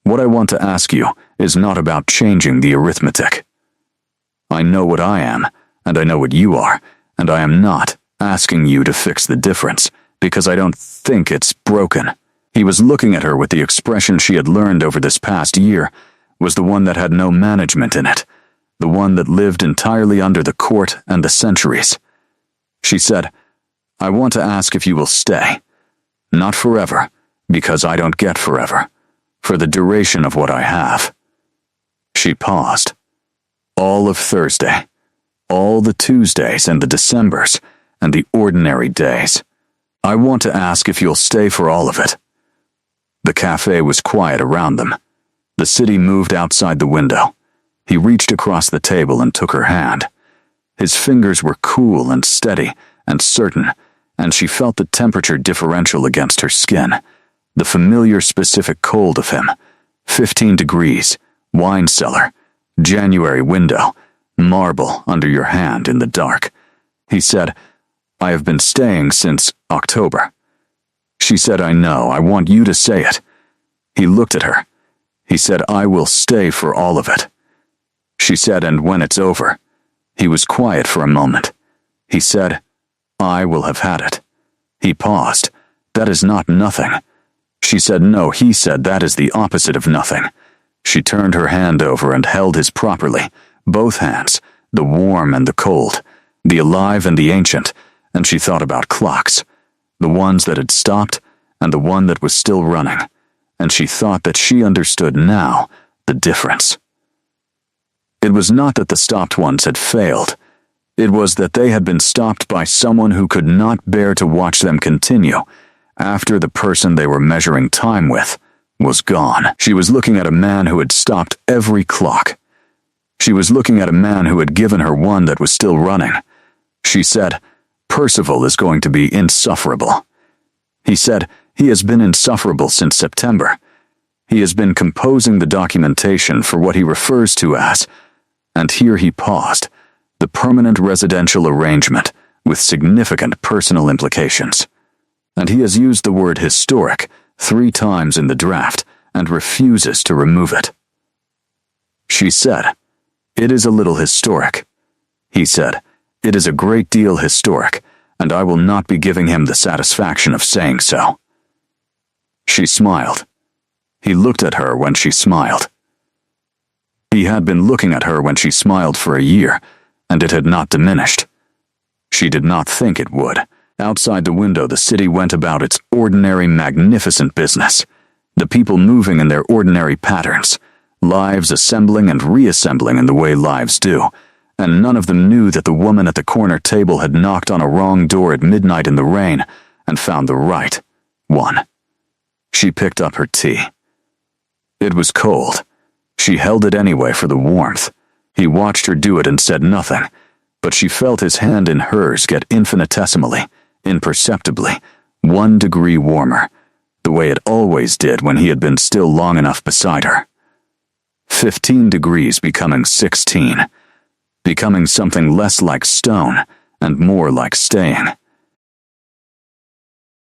"What I want to ask you is not about changing the arithmetic. I know what I am, and I know what you are, and I am not asking you to fix the difference, because I don't think it's broken." He was looking at her with the expression she had learned over this past year, was the one that had no management in it, the one that lived entirely under the court and the centuries. She said, "I want to ask if you will stay. Not forever, because I don't get forever. For the duration of what I have." She paused. All of Thursday, all the Tuesdays and the Decembers, and the ordinary days. "I want to ask if you'll stay for all of it." The cafe was quiet around them. The city moved outside the window. He reached across the table and took her hand. His fingers were cool and steady and certain, and she felt the temperature differential against her skin, the familiar specific cold of him. 15 degrees, wine cellar, January window, marble under your hand in the dark. He said, "I have been staying since October." She said, "I know, I want you to say it." He looked at her. He said, "I will stay for all of it." She said, "And when it's over." He was quiet for a moment. He said, "I will have had it." He paused. "That is not nothing." She said, "No," he said, "that is the opposite of nothing." She turned her hand over and held his properly, both hands, the warm and the cold, the alive and the ancient, and she thought about clocks, the ones that had stopped and the one that was still running, and she thought that she understood now the difference. It was not that the stopped ones had failed. It was that they had been stopped by someone who could not bear to watch them continue after the person they were measuring time with was gone. She was looking at a man who had stopped every clock. She was looking at a man who had given her one that was still running. She said, "Percival is going to be insufferable." He said, "He has been insufferable since September. He has been composing the documentation for what he refers to as," and here he paused, "the permanent residential arrangement with significant personal implications." And he has used the word historic 3 times in the draft and refuses to remove it. She said, "It is a little historic." He said, "It is a great deal historic, and I will not be giving him the satisfaction of saying so." She smiled. He looked at her when she smiled. He had been looking at her when she smiled for a year, and it had not diminished. She did not think it would. Outside the window, the city went about its ordinary, magnificent business. The people moving in their ordinary patterns, lives assembling and reassembling in the way lives do, and none of them knew that the woman at the corner table had knocked on a wrong door at midnight in the rain and found the right one. She picked up her tea. It was cold. She held it anyway for the warmth. He watched her do it and said nothing, but she felt his hand in hers get infinitesimally, imperceptibly, 1 degree warmer, the way it always did when he had been still long enough beside her. 15 degrees becoming 16, becoming something less like stone and more like staying.